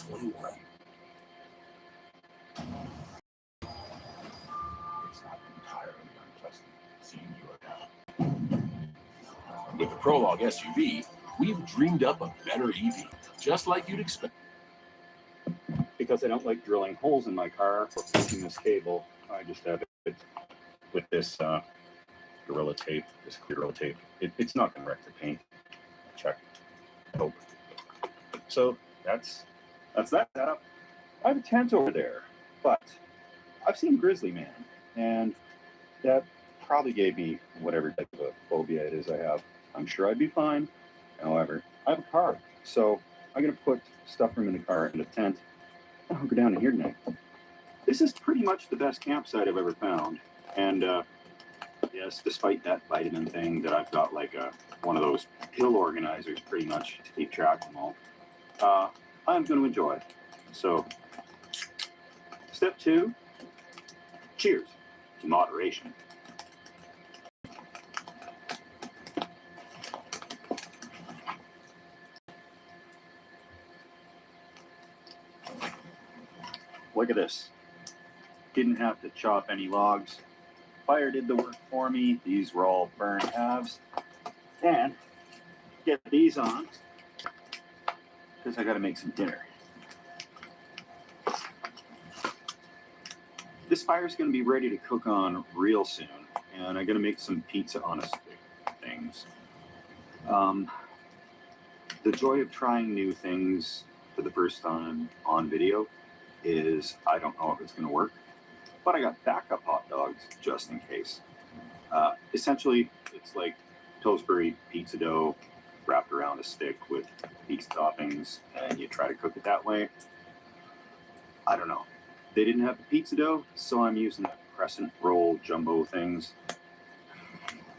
21. It's not entirely unpleasant seeing you again. With the Prologue SUV, we've dreamed up a better EV, just like you'd expect. Because I don't like drilling holes in my car or pinching this cable, I just have it with this Gorilla Tape, this clear Gorilla Tape. It's not going to wreck the paint. Check. Nope. So that's that setup. I have a tent over there, but I've seen Grizzly Man, and that probably gave me whatever type of a phobia it is I have. I'm sure I'd be fine. However, I have a car, so I'm going to put stuff from in the car in a tent. I'll go down to here tonight. This is pretty much the best campsite I've ever found. And yes, despite that vitamin thing that I've got like one of those pill organizers pretty much to keep track of them all, I'm going to enjoy it. So, step 2, cheers to moderation. Look at this. Didn't have to chop any logs. Fire did the work for me. These were all burned halves. And get these on because I got to make some dinner. This fire's going to be ready to cook on real soon, and I'm going to make some pizza on a stick things. The joy of trying new things for the first time on video is I don't know if it's going to work, but I got backup hot dogs just in case. Essentially, it's like Pillsbury pizza dough wrapped around a stick with pizza toppings, and you try to cook it that way. I don't know. They didn't have the pizza dough, so I'm using the crescent roll jumbo things.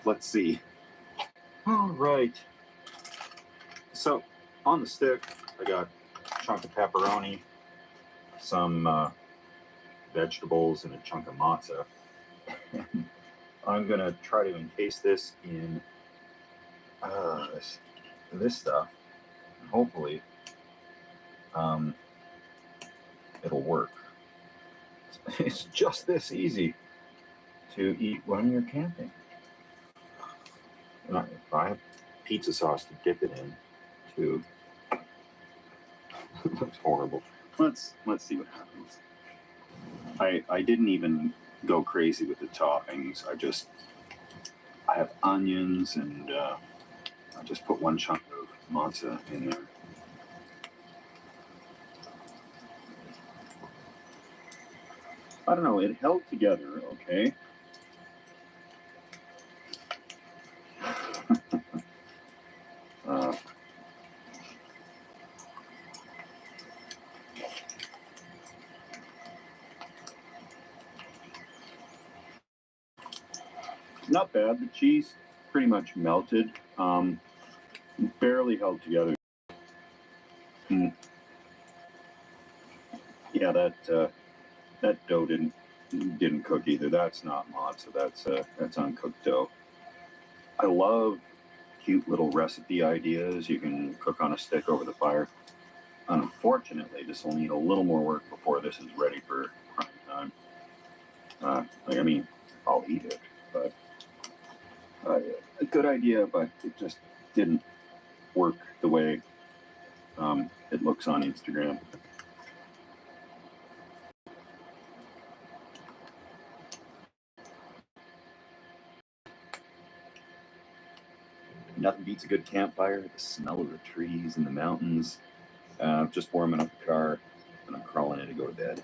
Let's see. All right. So on the stick, I got a chunk of pepperoni, some vegetables, and a chunk of matzah. I'm gonna try to encase this in this stuff. Hopefully, it'll work. It's just this easy to eat when you're camping. And I have pizza sauce to dip it in, too. It looks horrible. Let's see what happens. I didn't even go crazy with the toppings. I have onions, and I just put one chunk of matzah in there. I don't know, it held together okay. Not bad. The cheese pretty much melted. Barely held together. Yeah, that dough didn't cook either. That's not matzah. That's uncooked dough. I love cute little recipe ideas you can cook on a stick over the fire. Unfortunately, this will need a little more work before this is ready for prime time. I mean, I'll eat it, but a good idea, but it just didn't work the way it looks on Instagram. Nothing beats a good campfire, the smell of the trees and the mountains. Just warming up the car, and I'm crawling in to go to bed.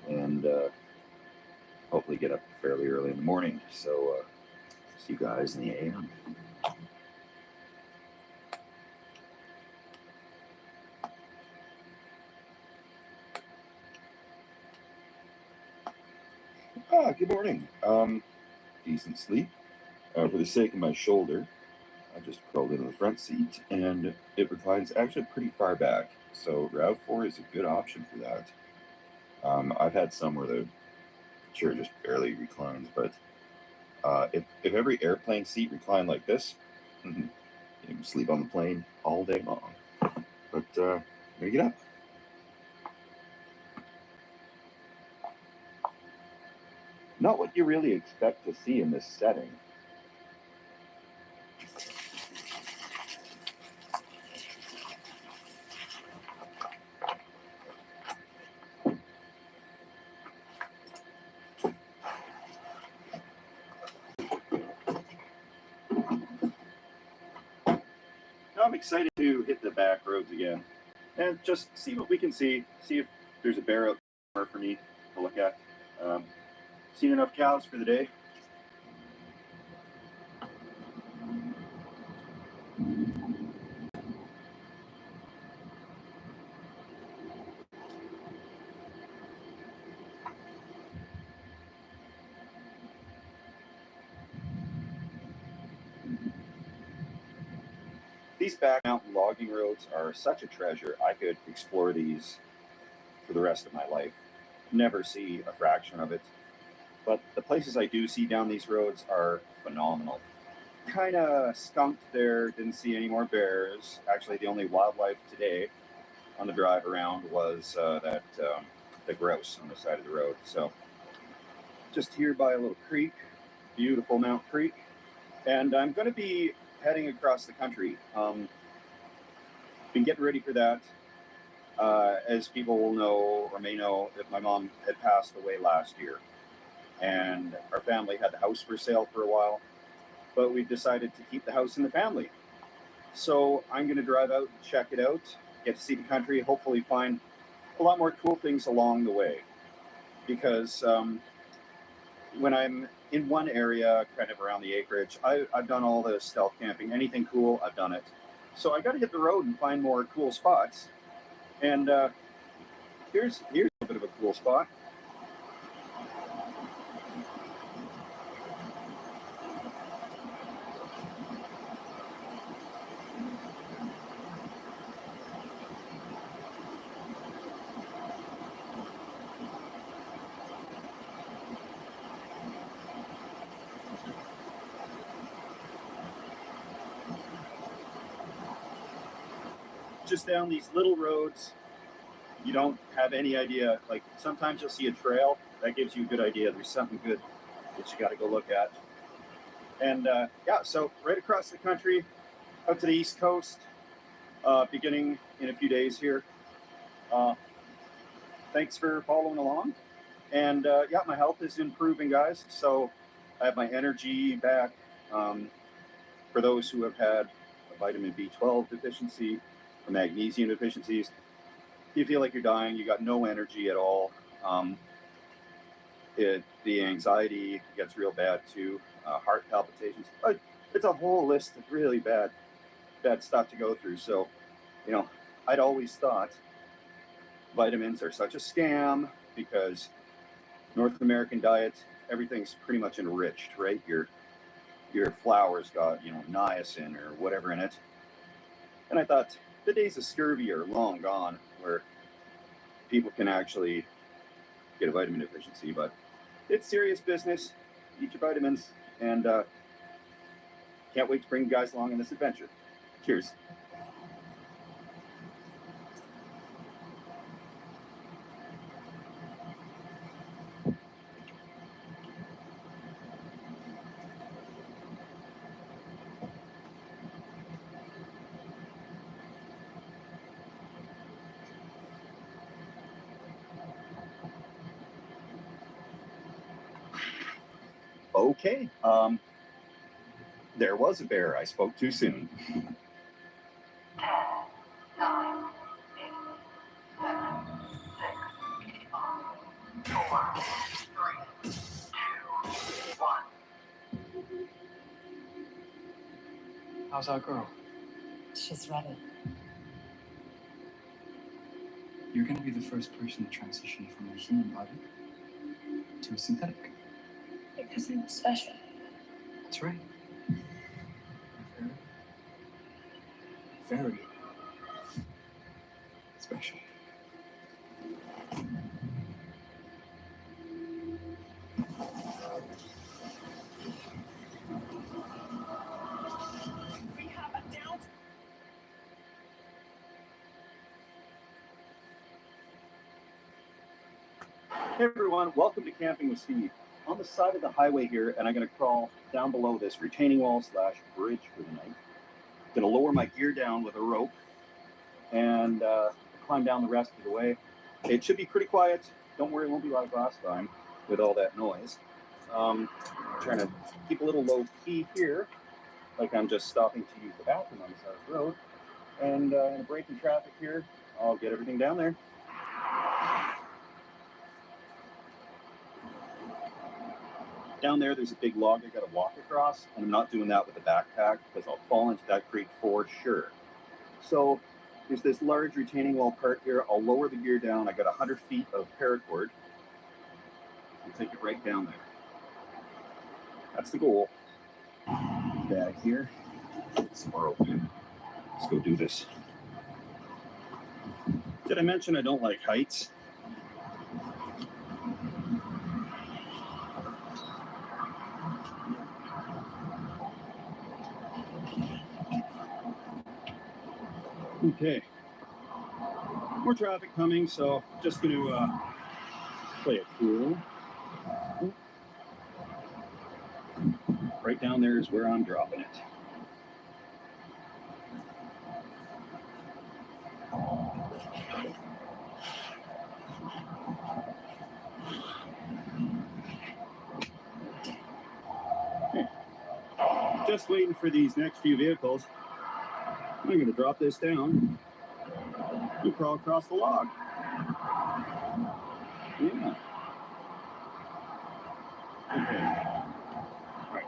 And hopefully get up fairly early in the morning. So see you guys in the AM. Good morning. Decent sleep. For the sake of my shoulder, I just crawled into the front seat, and it reclines actually pretty far back. So RAV4 is a good option for that. I've had some where the chair just barely reclines, but if every airplane seat reclined like this, you can sleep on the plane all day long. But gotta get up. Not what you really expect to see in this setting. Now I'm excited to hit the back roads again and just see what we can see if there's a bear out there for me to look at. Seen enough cows for the day. These back mountain logging roads are such a treasure. I could explore these for the rest of my life. Never see a fraction of it. But the places I do see down these roads are phenomenal. Kind of skunked there, didn't see any more bears. Actually, the only wildlife today on the drive around was the grouse on the side of the road. So just here by a little creek, beautiful Mount Creek. And I'm going to be heading across the country. Been getting ready for that. As people will know or may know, that my mom had passed away last year. And our family had the house for sale for a while, but we decided to keep the house in the family. So I'm going to drive out and check it out, get to see the country, hopefully find a lot more cool things along the way. Because when I'm in one area, kind of around the acreage, I've done all the stealth camping. Anything cool, I've done it. So I got to hit the road and find more cool spots. And here's a bit of a cool spot. Just down these little roads, you don't have any idea. Like sometimes you'll see a trail that gives you a good idea. There's something good that you got to go look at. And yeah, so right across the country, out to the East Coast, beginning in a few days here. Thanks for following along. And yeah, my health is improving, guys. So I have my energy back. For those who have had a vitamin B12 deficiency or magnesium deficiencies, you feel like you're dying, you got no energy at all. The anxiety gets real bad too, heart palpitations. It's a whole list of really bad stuff to go through. So, you know, I'd always thought vitamins are such a scam because North American diet, everything's pretty much enriched, right? Your flour's got, niacin or whatever in it. And I thought the days of scurvy are long gone where people can actually get a vitamin deficiency, but it's serious business. Eat your vitamins, and can't wait to bring you guys along on this adventure. Cheers. Okay. There was a bear. I spoke too soon. 10, 9, 8, 7, 6, 5, 4, 3, 2, 1. How's our girl? She's ready. You're going to be the first person to transition from a human body to a synthetic. Because I'm special. That's right. Very, very special. We have a down. Hey everyone, welcome to Camping with Steve. on the side of the highway here, and I'm going to crawl down below this retaining wall slash bridge for the night. I'm going to lower my gear down with a rope and climb down the rest of the way. It should be pretty quiet. Don't worry, it won't be like last time with all that noise. Trying to keep a little low key here, like I'm just stopping to use the bathroom on the side of the road. And in a break in traffic here, I'll get everything down there. Down there's a big log I got to walk across, and I'm not doing that with a backpack because I'll fall into that creek for sure. So there's this large retaining wall part here. I'll lower the gear down. I got 100 feet of paracord and take it right down there. That's the goal. Bag here. Some more open. Let's go do this. Did I mention I don't like heights? Okay. More traffic coming, so just going to play it cool. Right down there is where I'm dropping it. Okay. Just waiting for these next few vehicles. I'm going to drop this down and crawl across the log. Yeah. Okay. All right.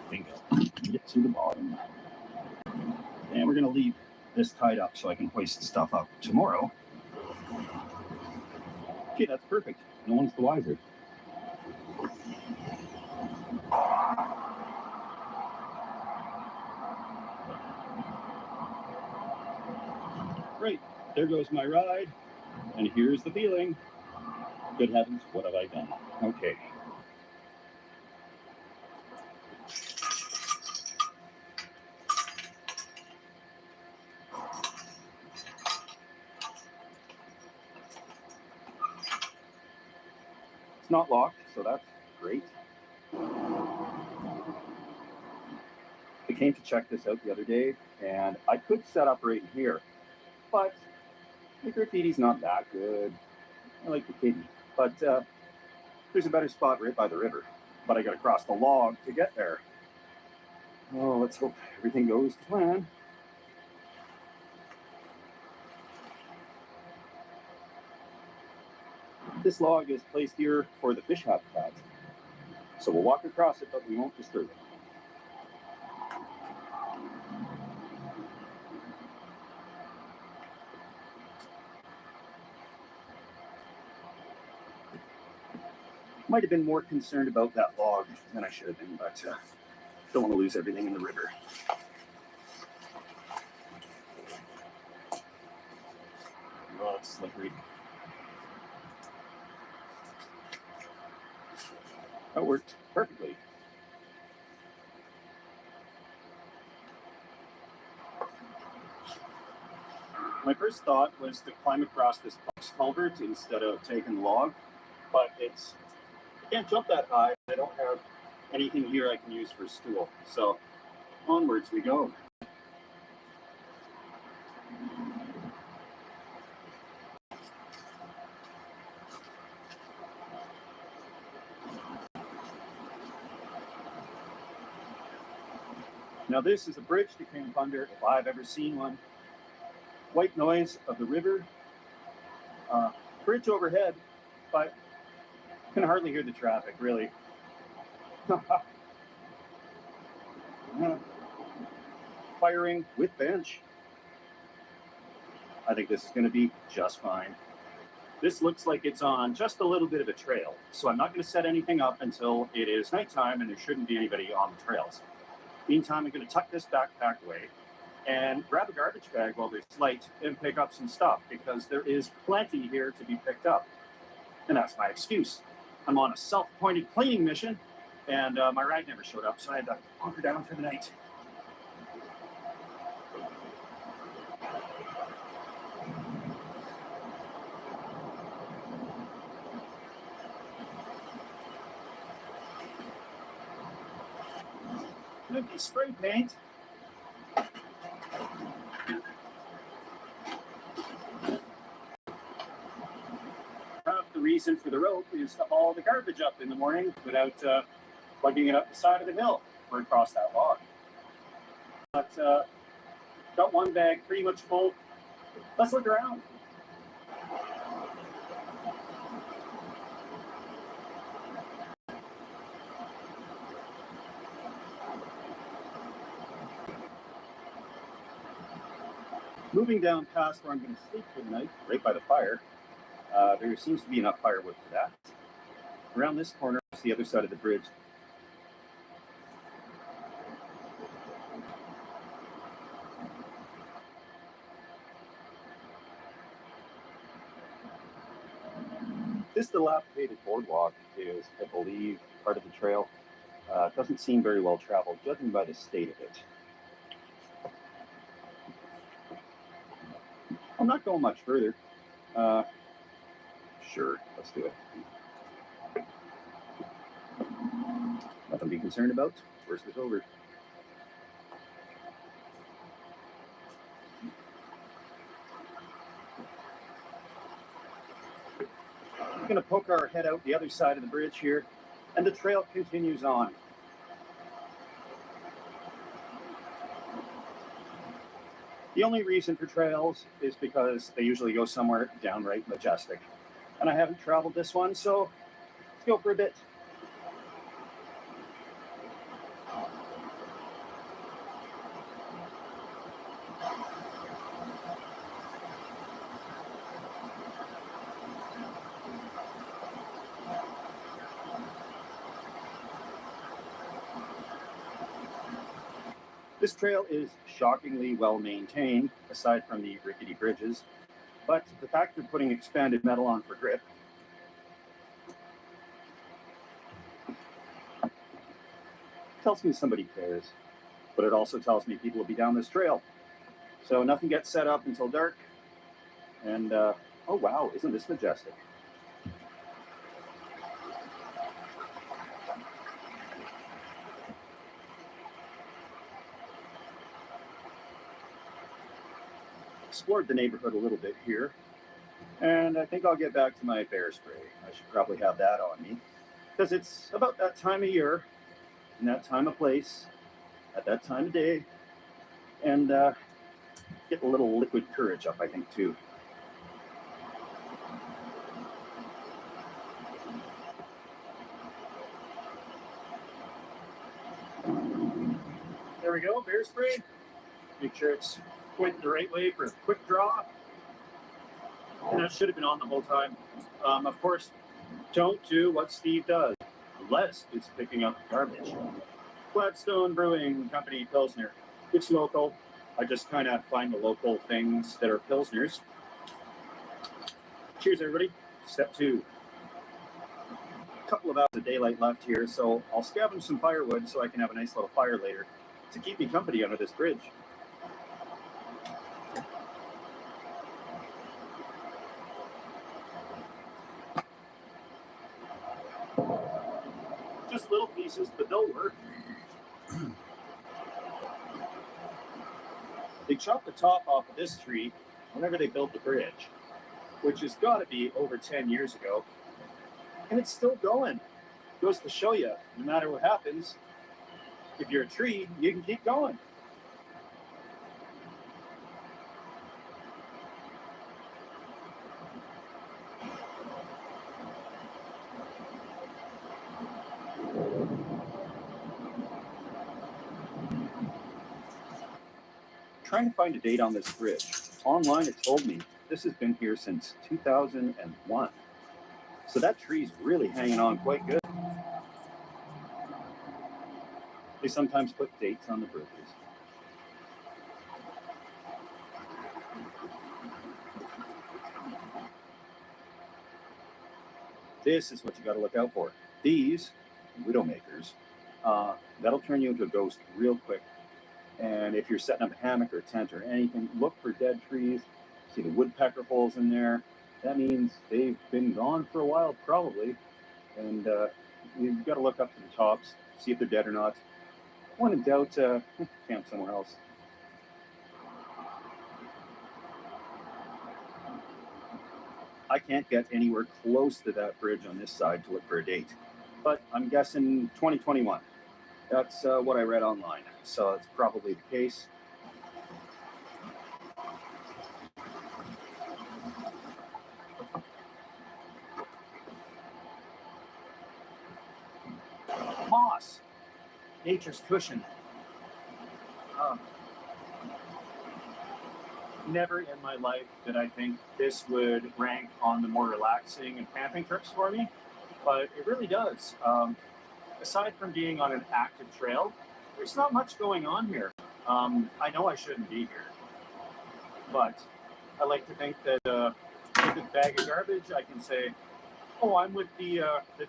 Bingo. Get to the bottom. And we're going to leave this tied up so I can hoist stuff up tomorrow. Okay, that's perfect. No one's the wiser. Right, there goes my ride. And here's the feeling. Good heavens, what have I done? Okay. It's not locked, so that's great. I came to check this out the other day, and I could set up right here, but the graffiti's not that good. I like the kitty, but there's a better spot right by the river. But I got to cross the log to get there. Oh, let's hope everything goes to plan. This log is placed here for the fish habitat. So we'll walk across it, but we won't disturb it. Might have been more concerned about that log than I should have been, but don't want to lose everything in the river. Oh, it's slippery. That worked perfectly. My first thought was to climb across this box culvert instead of taking the log, but I can't jump that high. I don't have anything here I can use for a stool. So onwards we go. Now this is a bridge to King Thunder, if I've ever seen one. White noise of the river. Bridge overhead, but you can hardly hear the traffic, really. Firing with bench. I think this is going to be just fine. This looks like it's on just a little bit of a trail, so I'm not going to set anything up until it is nighttime and there shouldn't be anybody on the trails. Meantime, I'm going to tuck this backpack away, and grab a garbage bag while there's light and pick up some stuff, because there is plenty here to be picked up. And that's my excuse. I'm on a self-appointed cleaning mission, and my ride never showed up, so I had to hunker down for the night. Empty spray paint. The reason for the rope is to haul the garbage up in the morning without plugging it up the side of the hill or across that log. But got one bag pretty much full. Let's look around. Moving down past where I'm going to sleep for the night, right by the fire, there seems to be enough firewood for that. Around this corner is the other side of the bridge. This dilapidated boardwalk is, I believe, part of the trail. It doesn't seem very well traveled, judging by the state of it. I'm not going much further. Sure, let's do it. Nothing to be concerned about. Worst is over. We're going to poke our head out the other side of the bridge here, and the trail continues on. The only reason for trails is because they usually go somewhere downright majestic. And I haven't traveled this one, so let's go for a bit. This trail is shockingly well maintained, aside from the rickety bridges, but the fact they're putting expanded metal on for grip tells me somebody cares, but it also tells me people will be down this trail. So nothing gets set up until dark, and oh wow, isn't this majestic? Explored the neighborhood a little bit here, and I think I'll get back to my bear spray. I should probably have that on me, because it's about that time of year, in that time of place, at that time of day, and get a little liquid courage up, I think, too. There we go, bear spray. Make sure it's pointing the right way for a quick draw. And that should have been on the whole time. Of course, don't do what Steve does, unless it's picking up garbage. Gladstone Brewing Company Pilsner. It's local. I just kind of find the local things that are Pilsners. Cheers, everybody. Step 2. A couple of hours of daylight left here, so I'll scavenge some firewood so I can have a nice little fire later to keep me company under this bridge. Just little pieces, but they'll work. They chopped the top off of this tree whenever they built the bridge, which has got to be over 10 years ago, and it's still going. Goes to show you, no matter what happens, if you're a tree, you can keep going. Trying to find a date on this bridge. Online, it told me this has been here since 2001. So that tree's really hanging on quite good. They sometimes put dates on the bridges. This is what you got to look out for. These Widowmakers, that'll turn you into a ghost real quick. And if you're setting up a hammock or a tent or anything, look for dead trees. See the woodpecker holes in there. That means they've been gone for a while, probably. And you've got to look up to the tops, see if they're dead or not. When in doubt, camp somewhere else. I can't get anywhere close to that bridge on this side to look for a date, but I'm guessing 2021. That's what I read online, so it's probably the case. Moss, nature's cushion. Never in my life did I think this would rank on the more relaxing and camping trips for me, but it really does. Aside from being on an active trail, there's not much going on here. I know I shouldn't be here, but I like to think that with a bag of garbage, I can say, oh, I'm with the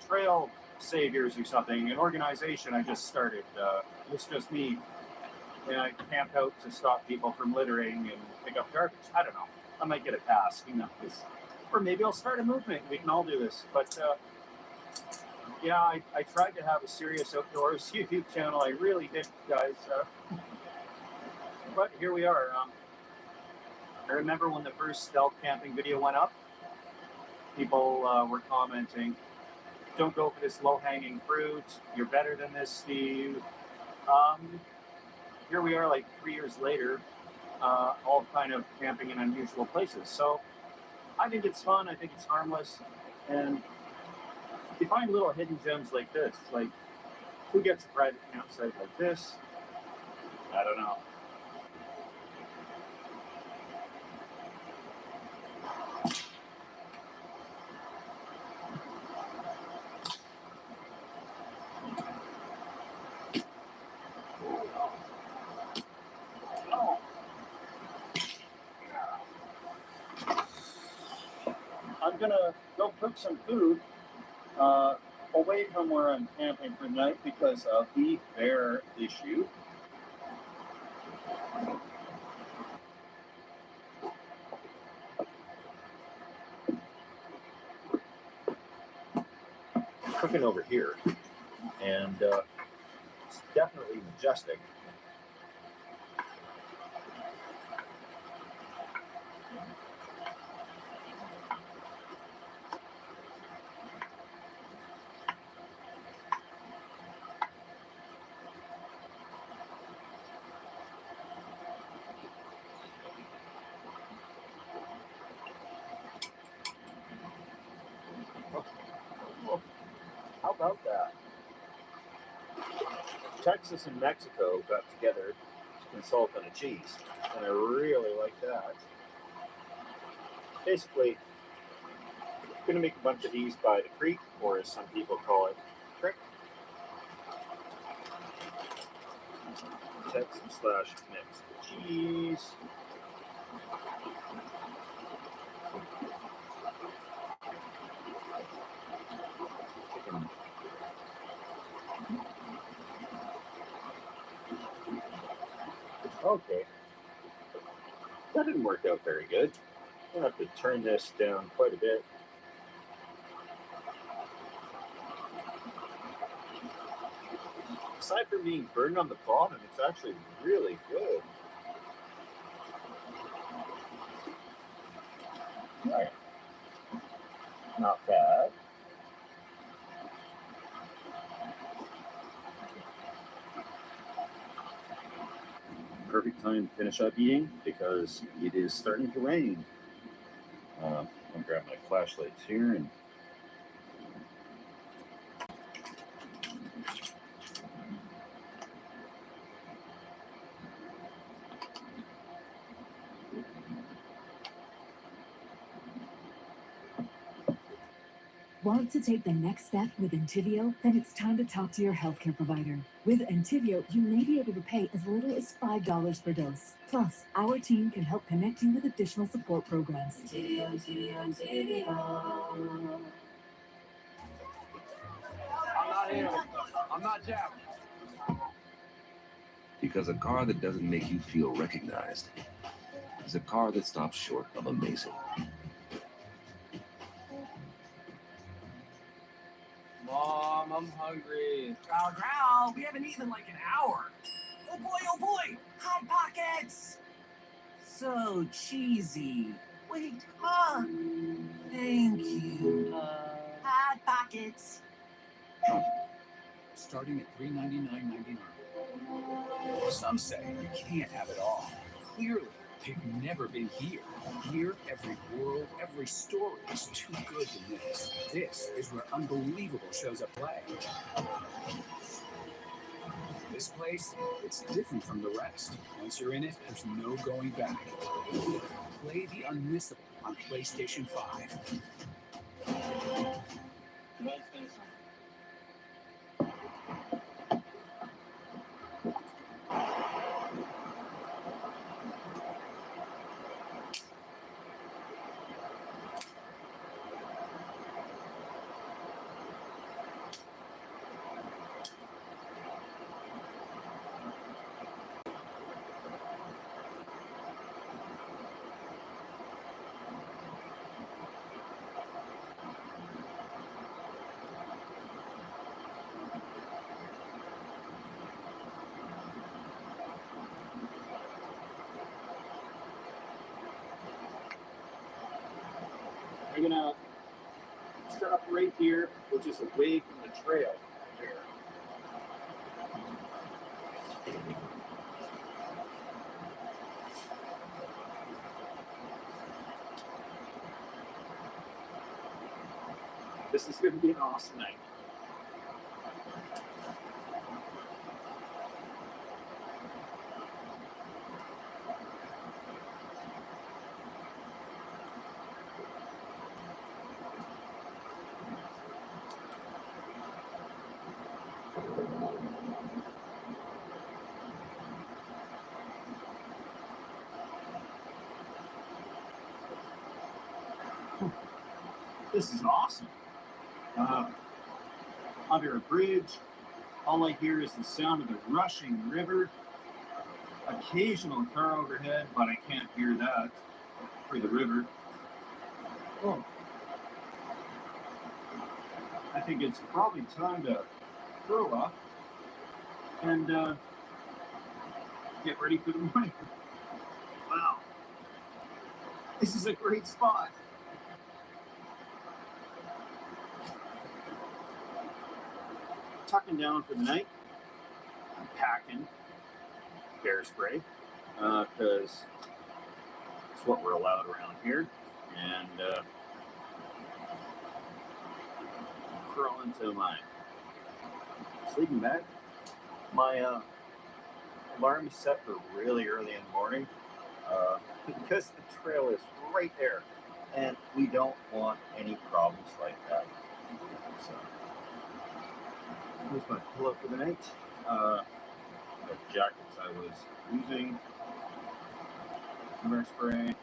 Trail Saviors or something, an organization I just started. It's just me. And I camp out to stop people from littering and pick up garbage. I don't know. I might get a pass, you know, or maybe I'll start a movement. We can all do this. But yeah, I tried to have a serious outdoors YouTube channel. I really did, guys. But here we are. I remember when the first stealth camping video went up, people were commenting, don't go for this low-hanging fruit. You're better than this, Steve. Here we are like 3 years later, all kind of camping in unusual places. So I think it's fun. I think it's harmless. And you find little hidden gems like this. Like, who gets a private campsite like this? I don't know. I'm gonna go cook some food away from where I'm camping for the night because of the bear issue. Cooking over here, and it's definitely majestic. How about that? Texas and Mexico got together to consult on a cheese, and I really like that. Basically, I'm going to make a bunch of these by the creek, or as some people call it, crick. Texas/Mexico cheese. Chicken. Okay. That didn't work out very good. I'm going to have to turn this down quite a bit. Aside from being burned on the bottom, it's actually really good. Right. Not bad. Perfect time to finish up eating because it is starting to rain. I'm gonna grab my flashlights here and Want to take the next step with Entivio? Then it's time to talk to your healthcare provider. With Entivio, you may be able to pay as little as $5 per dose. Plus, our team can help connect you with additional support programs. Entivio, Entivio, Entivio. I'm not Jack. Because a car that doesn't make you feel recognized is a car that stops short of amazing. Mom, I'm hungry. Growl, we haven't eaten in like an hour. Oh boy, Hot Pockets! So cheesy. Wait, thank you. Hot Pockets. Starting at $3.99.99. Some say you can't have it all. Clearly, they've never been here. Here, every world, every story is too good to miss. This is where unbelievable shows up play. This place, it's different from the rest. Once you're in it, there's no going back. Play the unmissable on PlayStation 5. I'm gonna stop right here, which is away from the trail here. This is going to be an awesome night. This is awesome. Under a bridge, all I hear is the sound of the rushing river. Occasional car overhead, but I can't hear that for the river. Oh. I think it's probably time to throw up and get ready for the morning. Wow. This is a great spot. Tucking down for the night. I'm packing bear spray because it's what we're allowed around here. And crawl into my sleeping bag. My alarm is set for really early in the morning because the trail is right there and we don't want any problems like that. So here's my pillow for the night. The jackets I was using, bear spray.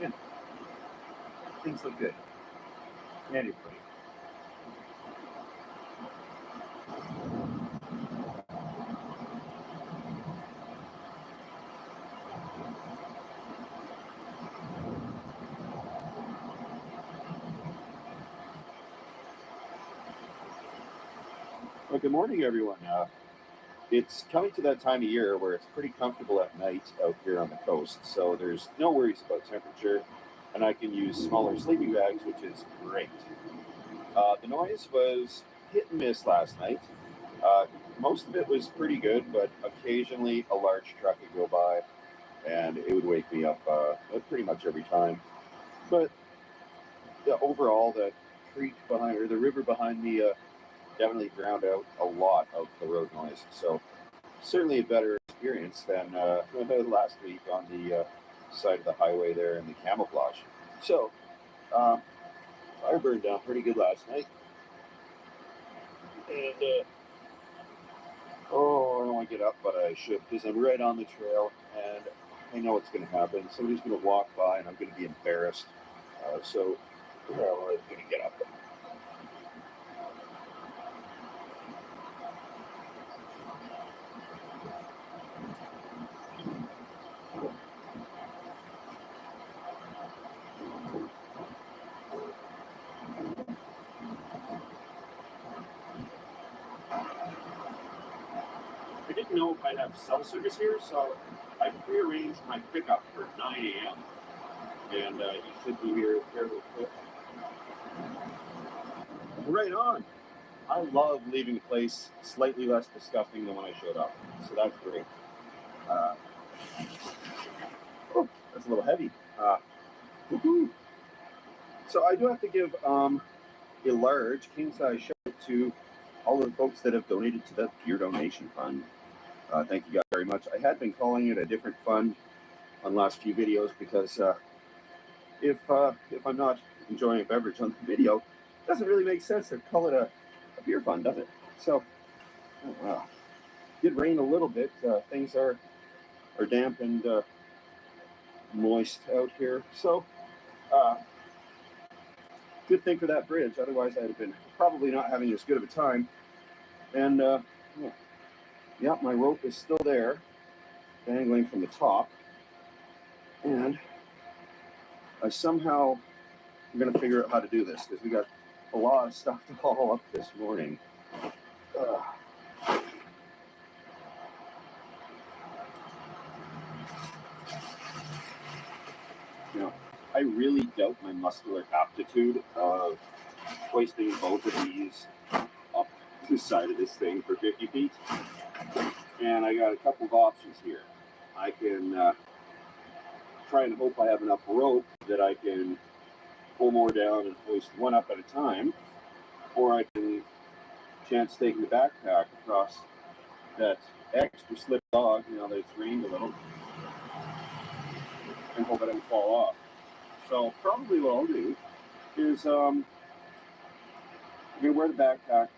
Yeah, things look good. Anyway. Well, good morning, everyone. It's coming to that time of year where it's pretty comfortable at night out here on the coast, so there's no worries about temperature, and I can use smaller sleeping bags, which is great. The noise was hit and miss last night. Most of it was pretty good, but occasionally a large truck would go by, and it would wake me up pretty much every time. But overall, the creek behind, or the river behind me, definitely drowned out a lot of the road noise. So certainly a better experience than last week on the side of the highway there in the camouflage. So fire burned down pretty good last night. And I don't want to get up, but I should, because I'm right on the trail and I know what's going to happen. Somebody's going to walk by and I'm going to be embarrassed. So I'm going to get up. didn't know if I'd have cell service here, so I prearranged my pickup for 9 a.m. And he should be here fairly quick. Right on. I love leaving a place slightly less disgusting than when I showed up, so that's great. Oh, that's a little heavy. Woohoo. So I do have to give a large king-size shout out to all of the folks that have donated to the Beer Donation Fund. Thank you guys very much. I had been calling it a different fund on the last few videos because if I'm not enjoying a beverage on the video, it doesn't really make sense to call it a beer fund, does it? So, did rain a little bit. Things are damp and moist out here. So, good thing for that bridge. Otherwise, I'd have been probably not having as good of a time. And yeah, my rope is still there, dangling from the top. And I somehow am going to figure out how to do this because we got a lot of stuff to haul up this morning. You know, I really doubt my muscular aptitude of hoisting both of these up the side of this thing for 50 feet. And I got a couple of options here. I can try and hope I have enough rope that I can pull more down and hoist one up at a time, or I can chance taking the backpack across that extra slip log, you know, that it's rained a little, and hope it doesn't fall off. So probably what I'll do is I'm going to wear the backpack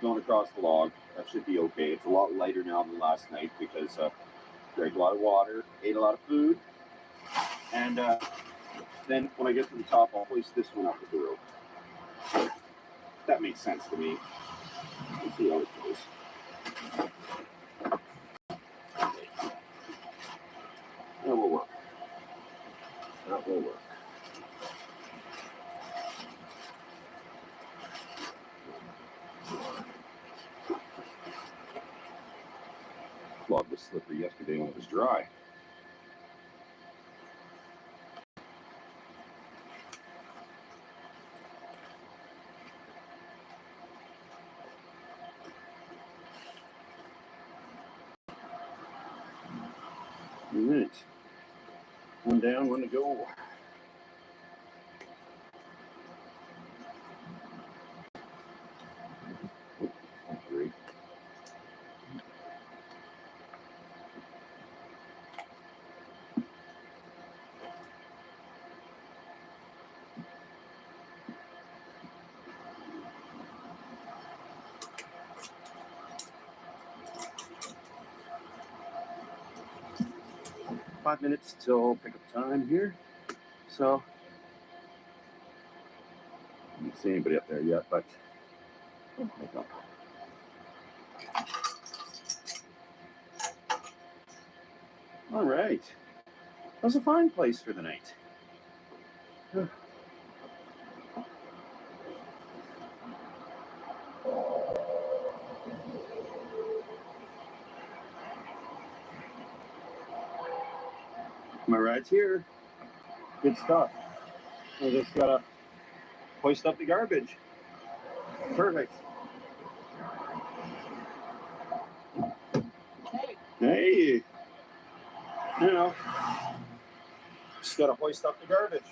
going across the log. That should be okay. It's a lot lighter now than last night because drank a lot of water, ate a lot of food, and then when I get to the top, I'll hoist this one up with the rope. That makes sense to me. We'll see how it goes. That will work. That will work. Log was slippery yesterday when it was dry. All right. One down, one to go. Great. 5 minutes till pickup time here. So, I don't see anybody up there yet, but make up. All right. That was a fine place for the night. My ride's here. Good stuff. I just gotta hoist up the garbage. Perfect. Hey. You know, just gotta hoist up the garbage.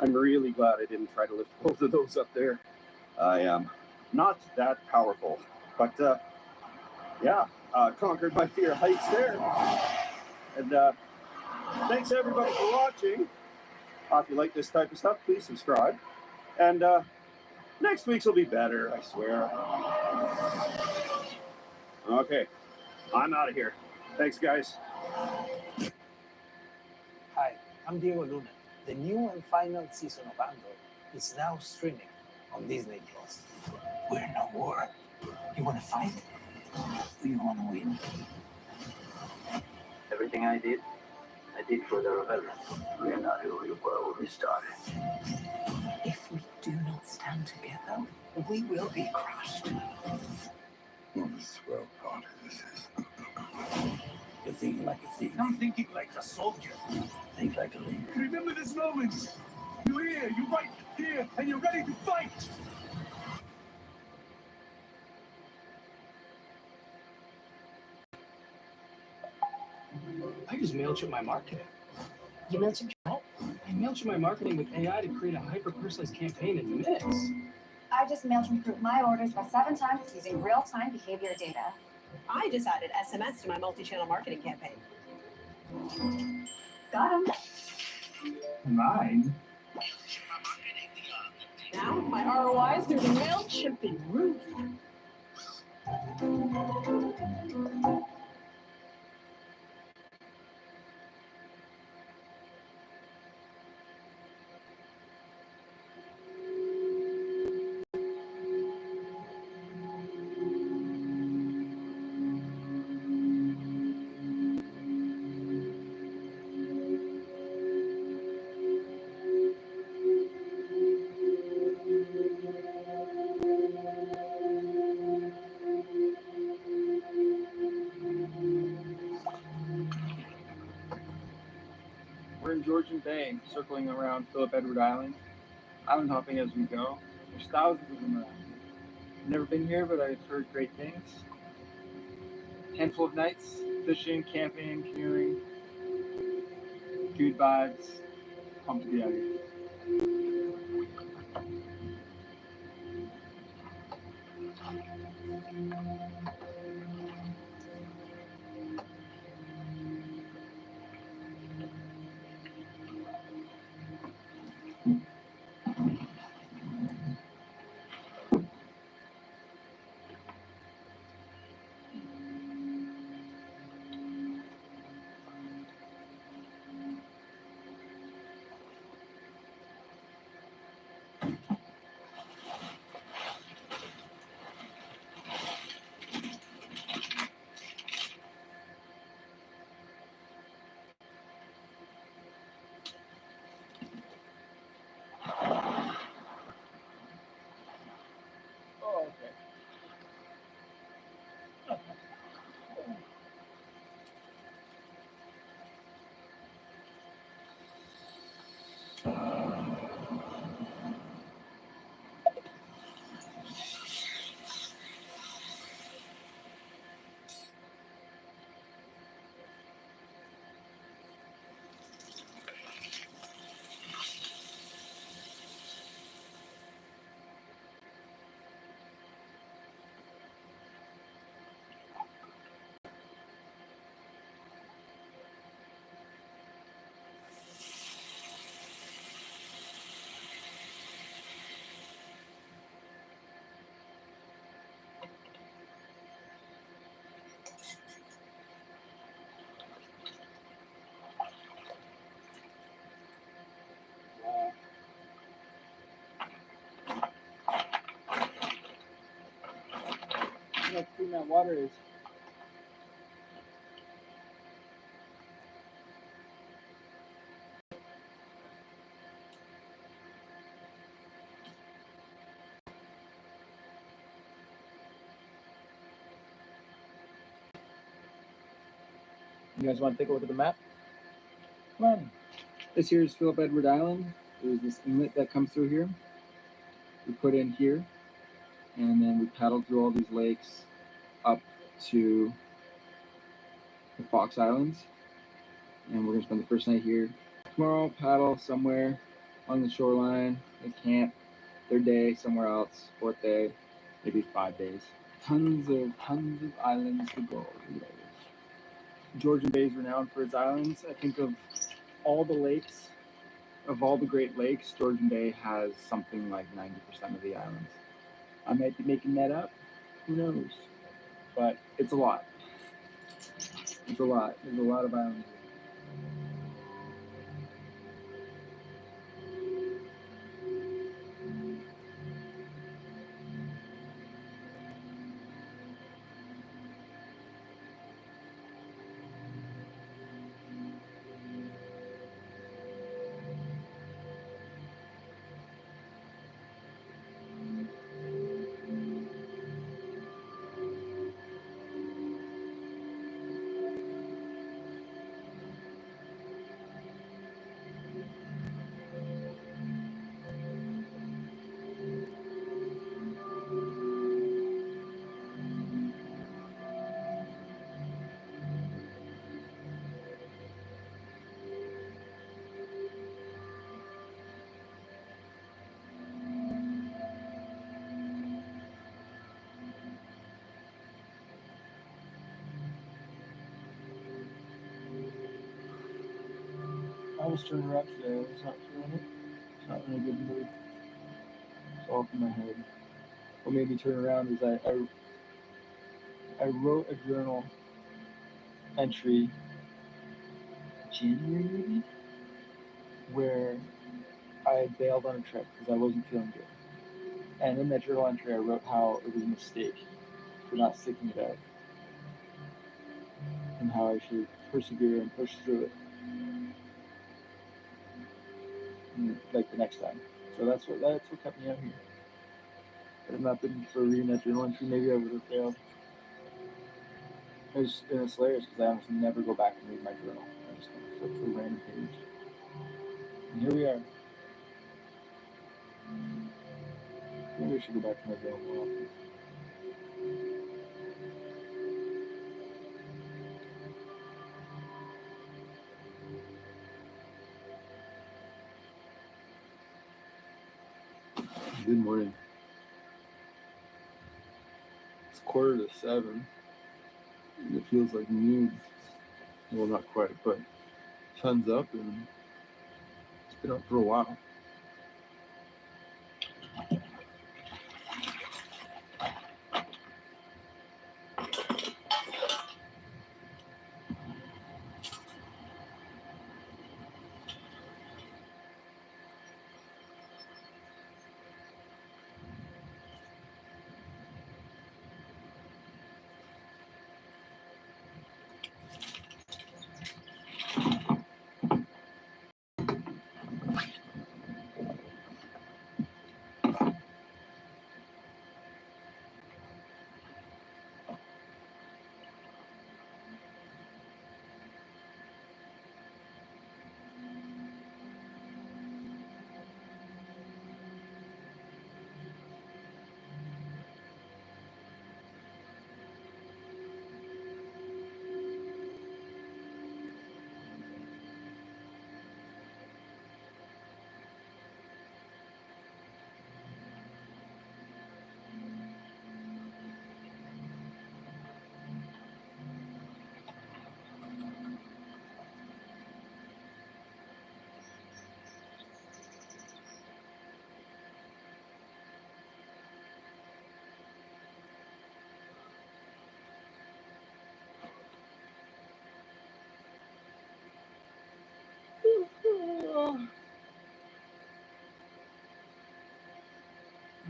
I'm really glad I didn't try to lift both of those up there. I am not that powerful, but yeah, conquered my fear of heights there. And thanks everybody for watching. If you like this type of stuff, please subscribe. And next week's will be better, I swear. Okay, I'm out of here. Thanks, guys. Hi, I'm Diego Luna. The new and final season of Andor is now streaming. on Disney Plus. We're in a war. You want to fight? Or you want to win? Everything I did for the rebellion. We are not who we were when we started. If we do not stand together, we will be crushed. What a swell party this is. You're thinking like a thief. I'm thinking like a soldier. Think like a leader. Remember this moment. You're here, you're right here, and you're ready to fight. I just MailChimp my marketing. You MailChimp what? I MailChimp my marketing with AI to create a hyper-personalized campaign in minutes. I just MailChimp improved my orders by 7 times using real-time behavior data. I just added SMS to my multi-channel marketing campaign. Got him. Mine? Now my ROI is through the MailChimping roof. We're in Georgian Bay, circling around Philip Edward Island, island hopping as we go. There's thousands of them around. I've never been here, but I've heard great things. Handful of nights, fishing, camping, canoeing, good vibes. Pumped to be out here. Oh, okay. Wow. Look how clean that water is. You guys want to take a look at the map? Come on. This here is Philip Edward Island. There's this inlet that comes through here. We put in here, and then we paddle through all these lakes up to the Fox Islands. And we're gonna spend the first night here. Tomorrow, paddle somewhere on the shoreline, and camp. Third day, somewhere else. Fourth day, maybe 5 days. Tons of islands to go. Georgian Bay is renowned for its islands. I think of all the lakes, of all the Great Lakes, Georgian Bay has something like 90% of the islands. I might be making that up. Who knows? But it's a lot. It's a lot. There's a lot of islands. almost turned around today. I was not feeling it. It's not in a good mood. It's all up in my head. What made me turn around is I wrote a journal entry January maybe, where I had bailed on a trip because I wasn't feeling good. And in that journal entry, I wrote how it was a mistake for not sticking it out, and how I should persevere and push through it, like the next time. So that's what kept me out here. Had it not been for reading that journal entry, maybe I would have failed. It's hilarious because I almost never go back and read my journal. I just kind of flip through a random page. And here we are. Maybe I should go back to my journal more often. Good morning. It's 6:45. And it feels like noon. Well, not quite, but sun's up and it's been up for a while.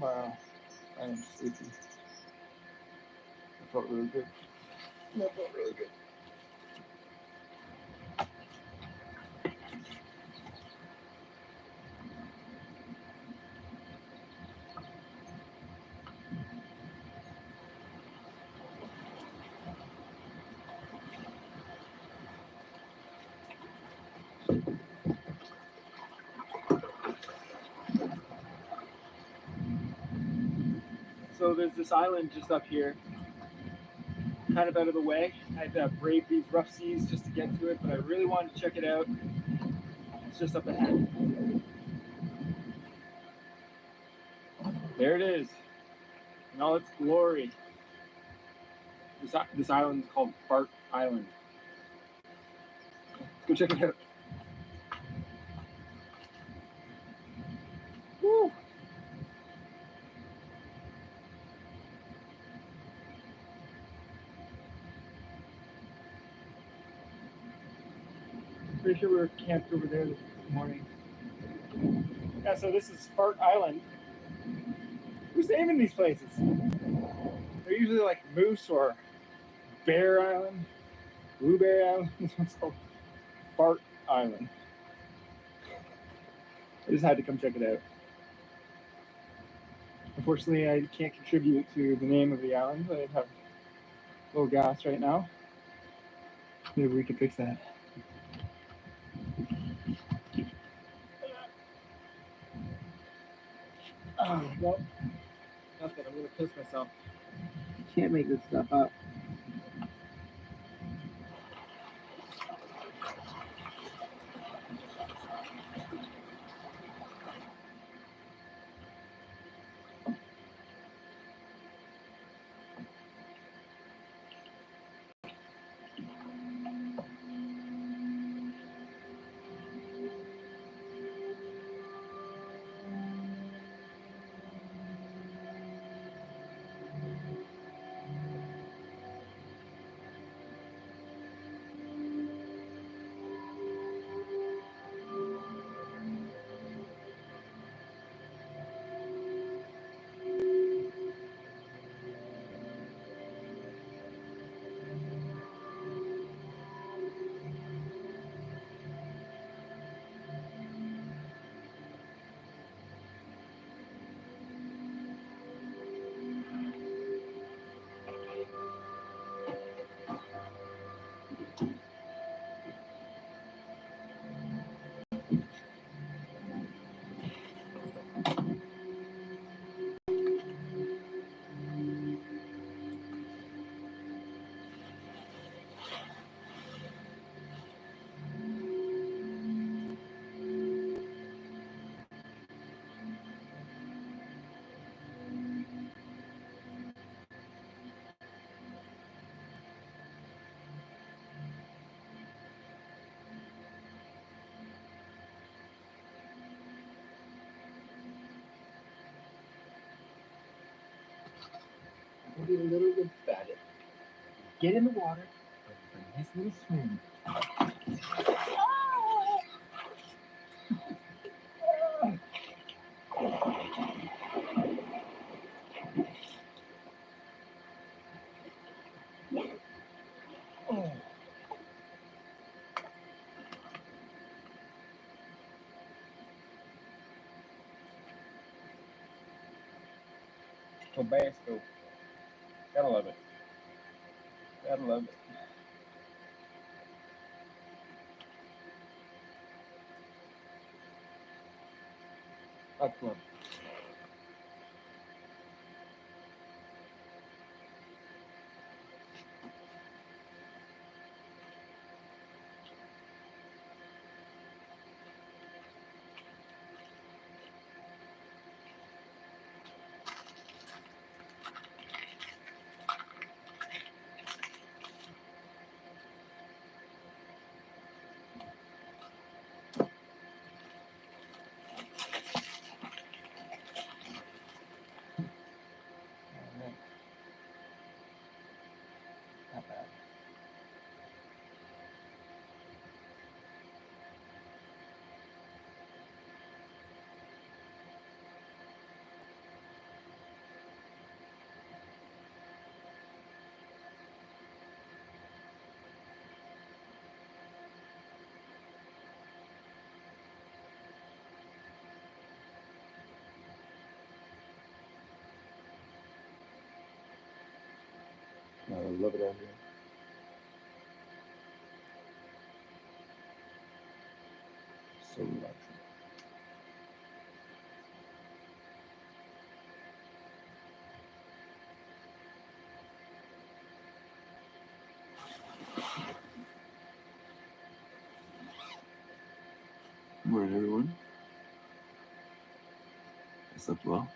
Wow, I am sleepy. That felt really good. That felt really good. So there's this island just up here, kind of out of the way. I had to brave these rough seas just to get to it, but I really wanted to check it out. It's just up ahead. There it is, in all its glory. This island is called Fart Island. Let's go check it out. Woo! Pretty sure we were camped over there this morning. Yeah, so this is Fart Island. Who's naming these places? They're usually like Moose or Bear Island, Blueberry Island. This one's called Fart Island. I just had to come check it out. Unfortunately, I can't contribute to the name of the island. I have low gas right now. Maybe we could fix that. Oh, nope. Nothing. I'm going to piss myself. You can't make this stuff up. Maybe a little bit better. Get in the water. A nice little swim. Tabasco. Gotta love it. Gotta love it. Excellent. Not bad. I love it out here. So relaxing. Good morning, everyone. I slept well.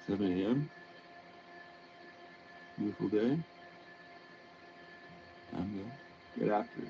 7 a.m. Beautiful day. Time to get after it.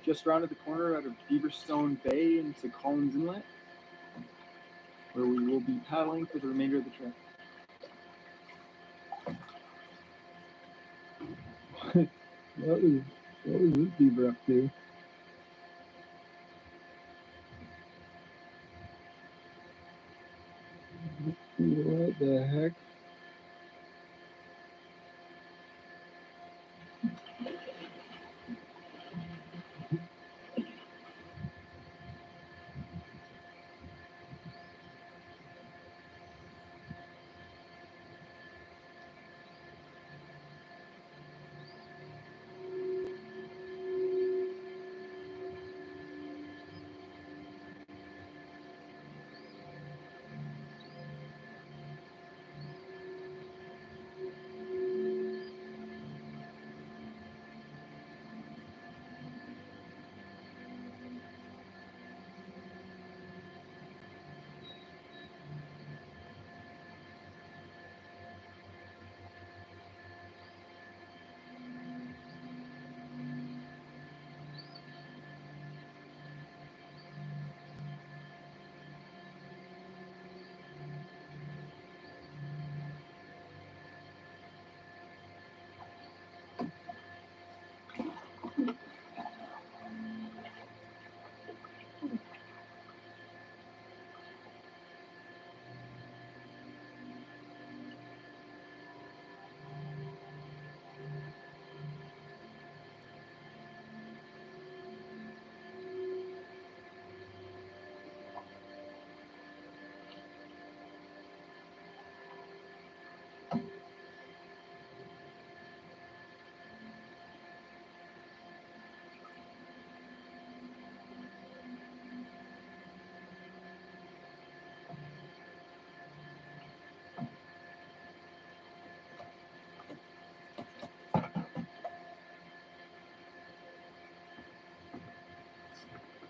Just rounded the corner out of Beaverstone Bay into Collins Inlet, where we will be paddling for the remainder of the trip. What was this beaver up to? What the heck?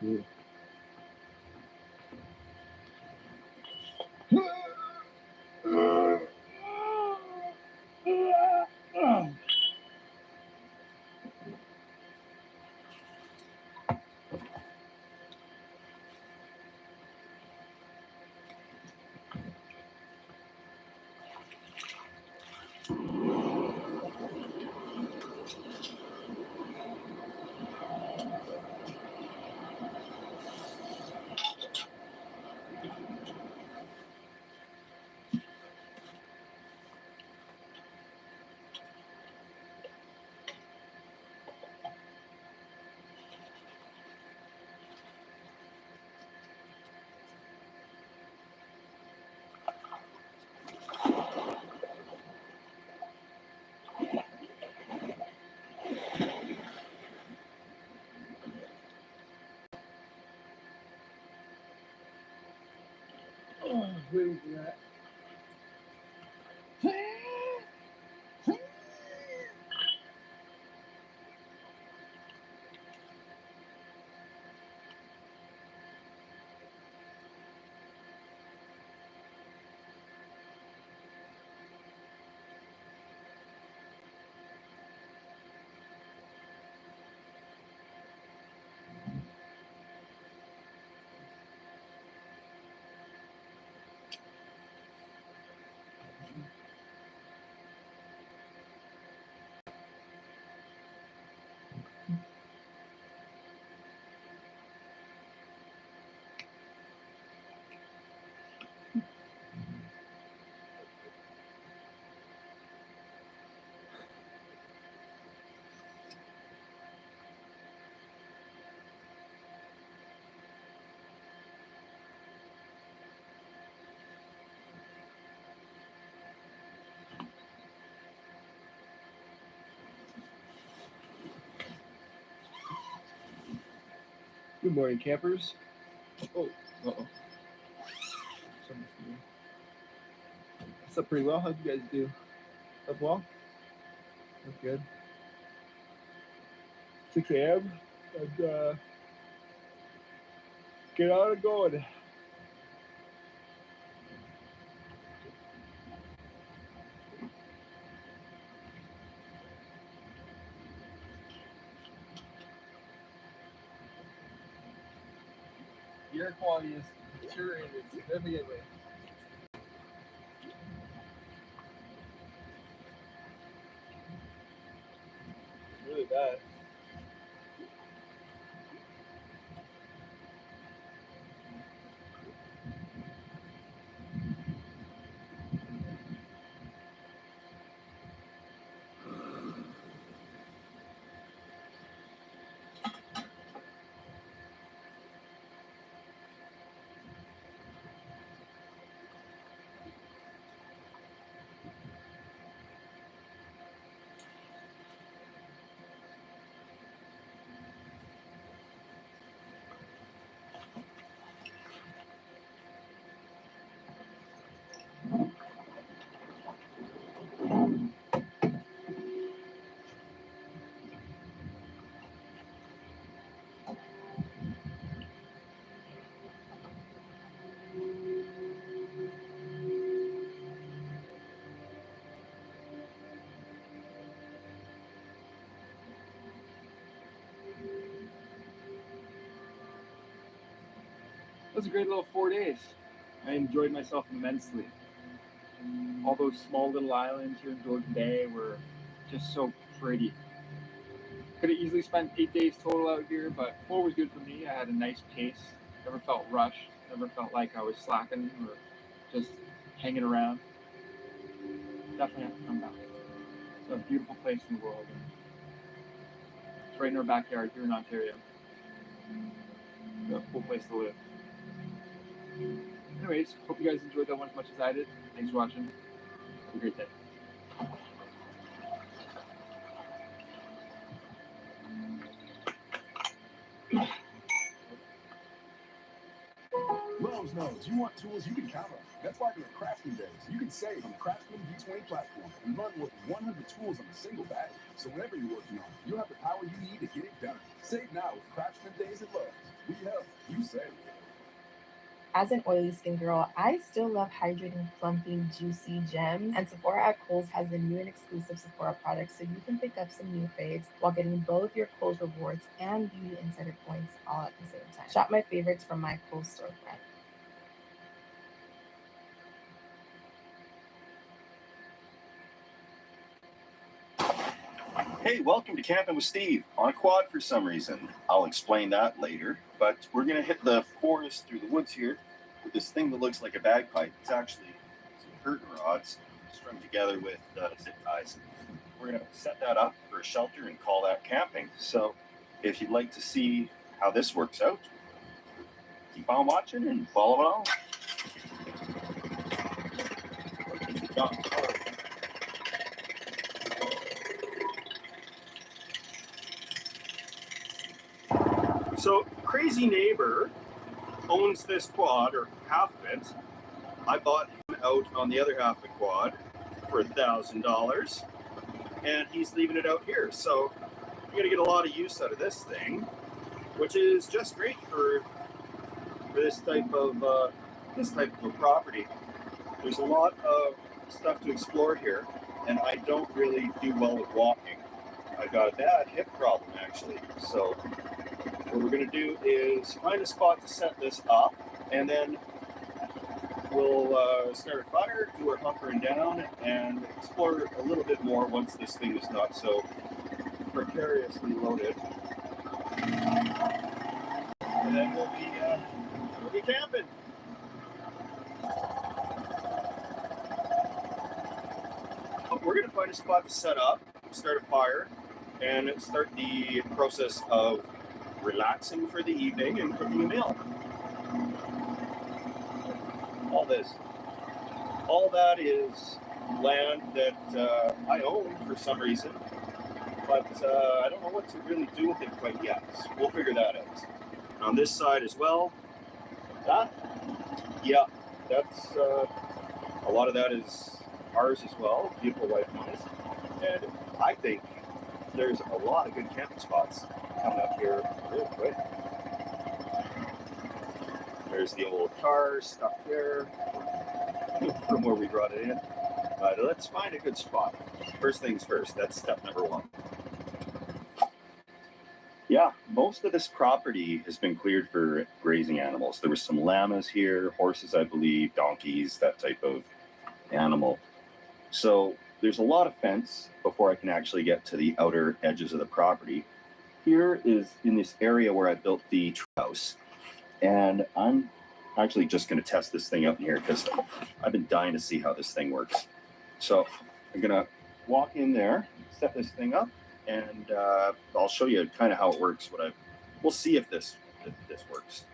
Yeah. Oh, wait for that. Good morning, campers. Oh, uh-oh. What's up pretty well? How'd you guys do? Up well? That's good. 6 a.m. and get on and going. The air quality is deteriorated significantly. Really that. It was a great little 4 days. I enjoyed myself immensely. All those small little islands here in Georgian Bay were just so pretty. Could have easily spent 8 days total out here, but 4 was good for me. I had a nice pace, never felt rushed, never felt like I was slacking or just hanging around. Definitely have to come back. It's a beautiful place in the world. And it's right in our backyard here in Ontario. It's a cool place to live. Anyways, hope you guys enjoyed that one as much as I did. Thanks for watching. Have a great day. Lowe's knows you want tools you can count on. That's why during Craftsman Days, you can save on the Craftsman D20 platform and run more than 100 tools on a single bag. So whatever you're working on, you'll have the power you need to get it done. Save now with Craftsman Days at Lowe's. We help, you save. As an oily skin girl, I still love hydrating, plumping, juicy gems. And Sephora at Kohl's has the new and exclusive Sephora products, so you can pick up some new faves while getting both your Kohl's rewards and Beauty Insider points all at the same time. Shop my favorites from my Kohl's storefront. Hey, welcome to Camping with Steve on a quad for some reason. I'll explain that later, but we're going to hit the forest through the woods here with this thing that looks like a bagpipe. It's actually some curtain rods strung together with zip ties. We're going to set that up for a shelter and call that camping. So if you'd like to see how this works out, keep on watching and follow along. So Crazy Neighbor owns this quad, or half of it. I bought him out on the other half of the quad for $1,000, and he's leaving it out here. So you're gonna get a lot of use out of this thing, which is just great for this type of a property. There's a lot of stuff to explore here, and I don't really do well with walking. I've got a bad hip problem actually, so what we're going to do is find a spot to set this up, and then we'll start a fire, do our hunkering down, and explore a little bit more once this thing is not so precariously loaded. And then we'll be camping. We're going to find a spot to set up, start a fire, and start the process of relaxing for the evening and cooking a meal. All that is land that I own for some reason, but I don't know what to really do with it quite yet. So we'll figure that out. And on this side as well, that's a lot of that is ours as well. Beautiful white noise, and I think there's a lot of good camping spots coming up here real quick. There's the old car stuck there from where we brought it in. But let's find a good spot. First things first, that's step number 1. Yeah, most of this property has been cleared for grazing animals. There were some llamas here, horses, I believe, donkeys, that type of animal. So there's a lot of fence before I can actually get to the outer edges of the property. Here is in this area where I built the house, and I'm actually just going to test this thing out in here because I've been dying to see how this thing works. So I'm going to walk in there, set this thing up, and I'll show you kind of how it works. We'll see if this works.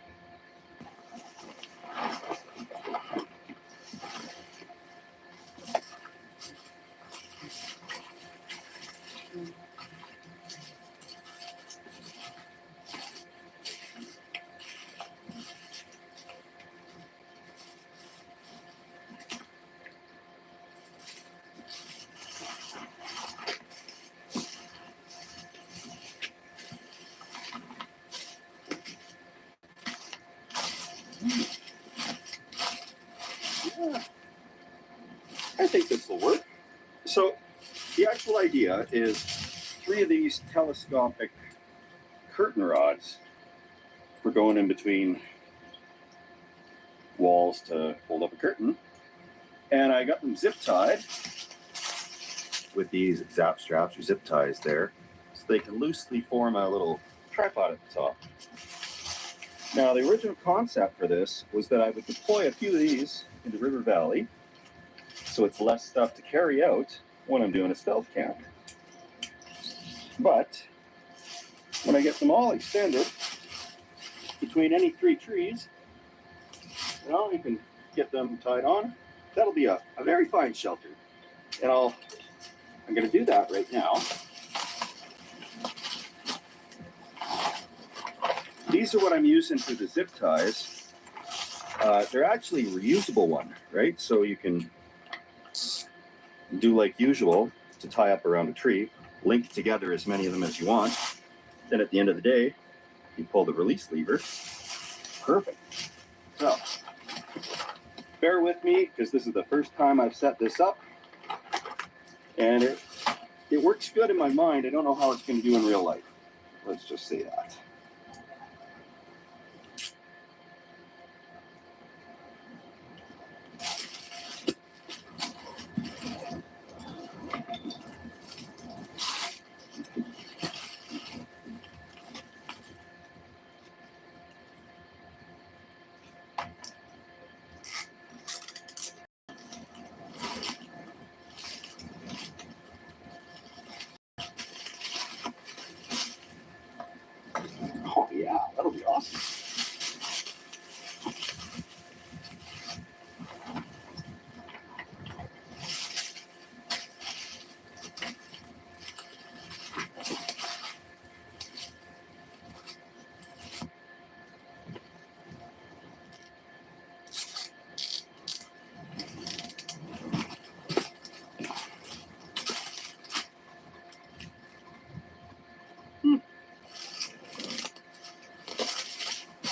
Yeah, I think this will work. So the actual idea is 3 of these telescopic curtain rods for going in between walls to hold up a curtain. And I got them zip tied with these zap straps or zip ties there, so they can loosely form a little tripod at the top. Now, the original concept for this was that I would deploy a few of these into River Valley, so it's less stuff to carry out when I'm doing a stealth camp. But when I get them all extended between any 3 trees, you can get them tied on. That'll be a very fine shelter. And I'm going to do that right now. These are what I'm using for the zip ties. They're actually reusable one, right? So you can do like usual to tie up around a tree, link together as many of them as you want. Then at the end of the day, you pull the release lever. Perfect. So bear with me because this is the first time I've set this up. And it works good in my mind. I don't know how it's going to do in real life. Let's just say that. Oh yeah, that'll be awesome.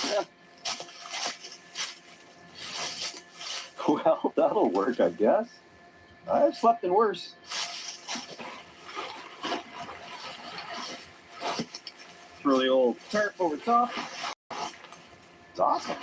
Yeah. Well, that'll work, I guess. I've slept in worse. Throw the old tarp over the top. It's awesome.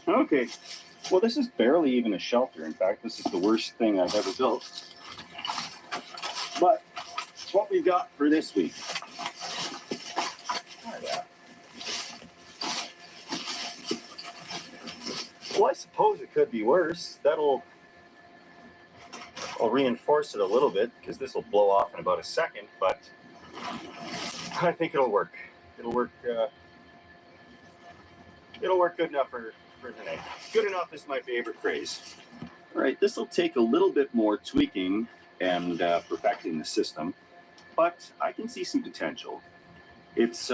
Okay, well, this is barely even a shelter. In fact, this is the worst thing I've ever built. But it's what we've got for this week. Well, I suppose it could be worse. I'll reinforce it a little bit because this will blow off in about a second, but I think it'll work. It'll work good enough for tonight. Good enough is my favorite phrase. All right, this will take a little bit more tweaking and perfecting the system, but I can see some potential. Its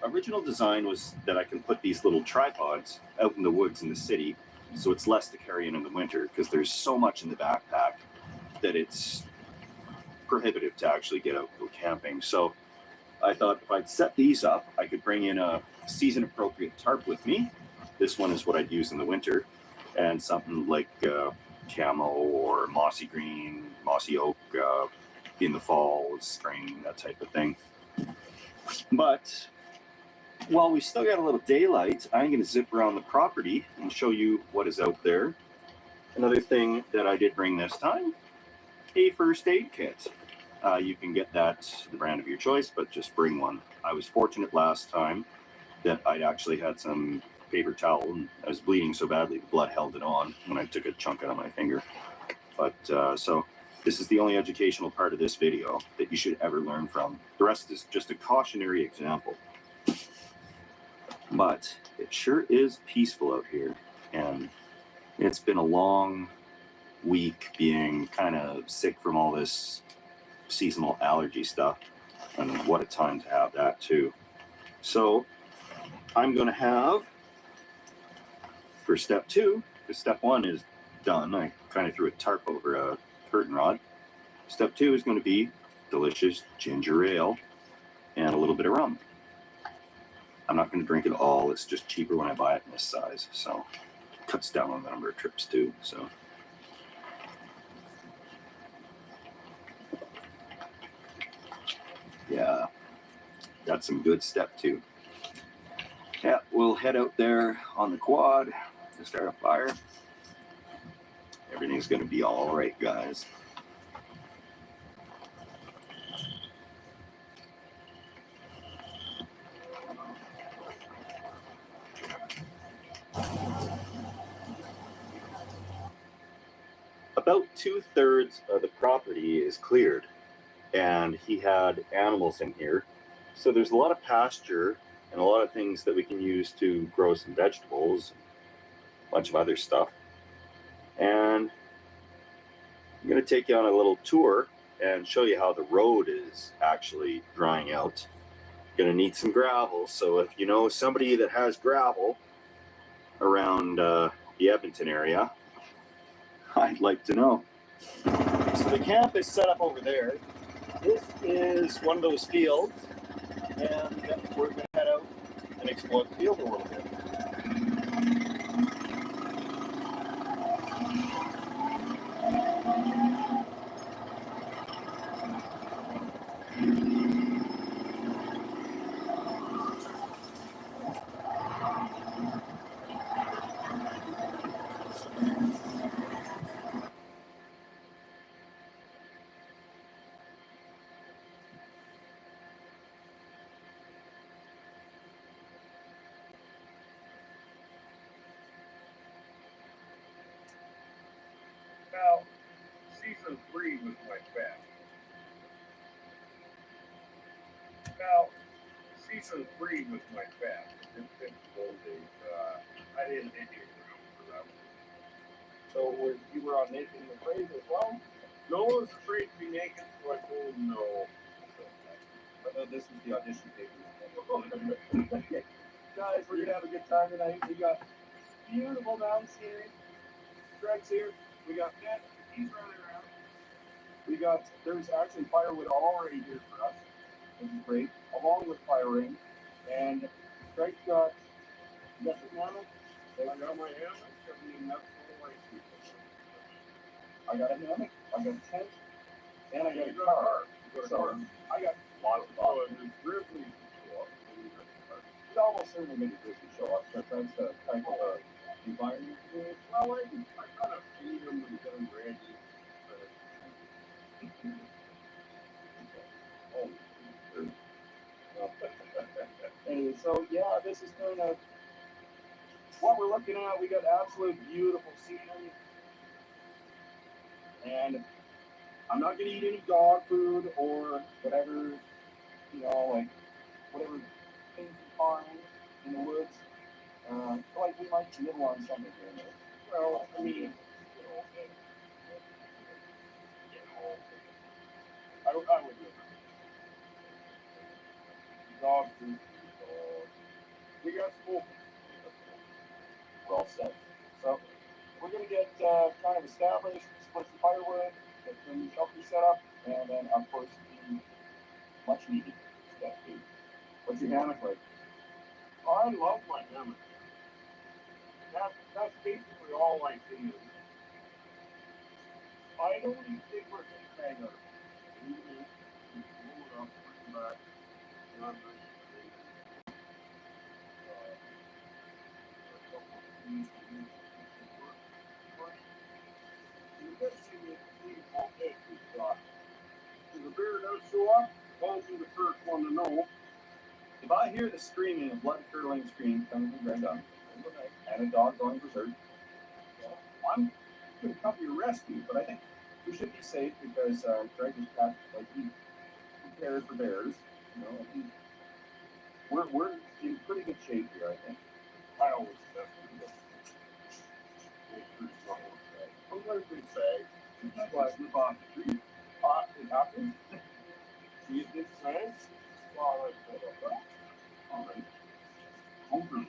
original design was that I can put these little tripods out in the woods in the city, so it's less to carry in the winter because there's so much in the backpack that it's prohibitive to actually get out and go camping. So I thought if I'd set these up, I could bring in a season-appropriate tarp with me. This one is what I'd use in the winter, and something like camo or mossy green, mossy oak in the fall, spring, that type of thing. But while we still got a little daylight, I'm going to zip around the property and show you what is out there. Another thing that I did bring this time, a first aid kit. You can get that the brand of your choice, but just bring one. I was fortunate last time that I'd actually had some paper towel, and I was bleeding so badly the blood held it on when I took a chunk out of my finger. But so this is the only educational part of this video that you should ever learn from. The rest is just a cautionary example. But it sure is peaceful out here, and it's been a long week being kind of sick from all this seasonal allergy stuff, and what a time to have that too. So I'm going to have, for step 2, because step 1 is done, I kind of threw a tarp over a curtain rod. Step 2 is going to be delicious ginger ale and a little bit of rum. I'm not going to drink it all, it's just cheaper when I buy it in this size, so it cuts down on the number of trips too. So yeah, that's some good step 2. Yeah, we'll head out there on the quad to start a fire. Everything's going to be all right, guys. About 2/3 of the property is cleared, and he had animals in here. So there's a lot of pasture and a lot of things that we can use to grow some vegetables, a bunch of other stuff. And I'm going to take you on a little tour and show you how the road is actually drying out. Going to need some gravel, so if you know somebody that has gravel around the Edmonton area, I'd like to know. So the camp is set up over there. This is one of those fields, and we're going to head out and explore the field a little bit. Now, season 3 was my best. Season 3 was my best. It's been those days. I didn't hit you for that one. So you were on Naked and Afraid as well? No one was afraid to be naked, so I told him no. I thought this was the audition tape. Guys, we're gonna have a good time tonight. We got beautiful mountain scenery. Greg's here. We got Ned. He's running around. There's actually firewood already here for us, which is great, along with fire ring. And Greg's got, you got the hammock? I got my hammock. I got a hammock, I got a tent, and I got a car. So I got lots of options. It's grizzly show up. It's almost certainly going to grizzly show up, but that's the type of environment. Well, I kind of feed them and get them ready. Anyway, so yeah, this is kind of what we're looking at. We got absolute beautiful scenery, and I'm not going to eat any dog food or whatever, like whatever things you find in the woods. Like we might nibble on something here and there. Well, I mean, I would do it. Dog food. We got school. We're all set. So we're going to get kind of established, split some firewood, get some shelter set up, And then, of course, the much needed step 2. What's your hammock like? Oh, I love my hammock. That's basically all I do. I don't even think we're going to hang up. Roll it up, bring it back. Not nice and straight. A couple of keys to do some work. But the good thing is the whole day we've got. If the bear does show up, I'll be the first one to know. If I hear the screaming, a blood-curdling scream coming from Greg Dunn, and a dog going berserk, I'm going to come to your rescue. But I think we should be safe because Greg is packed like he prepared for bears. You know, we're in pretty good shape here, I think. I always test it. Sometimes they say, That's why I slip off the tree. it happens. See it this way? Well, let's hold up that. All right. Over.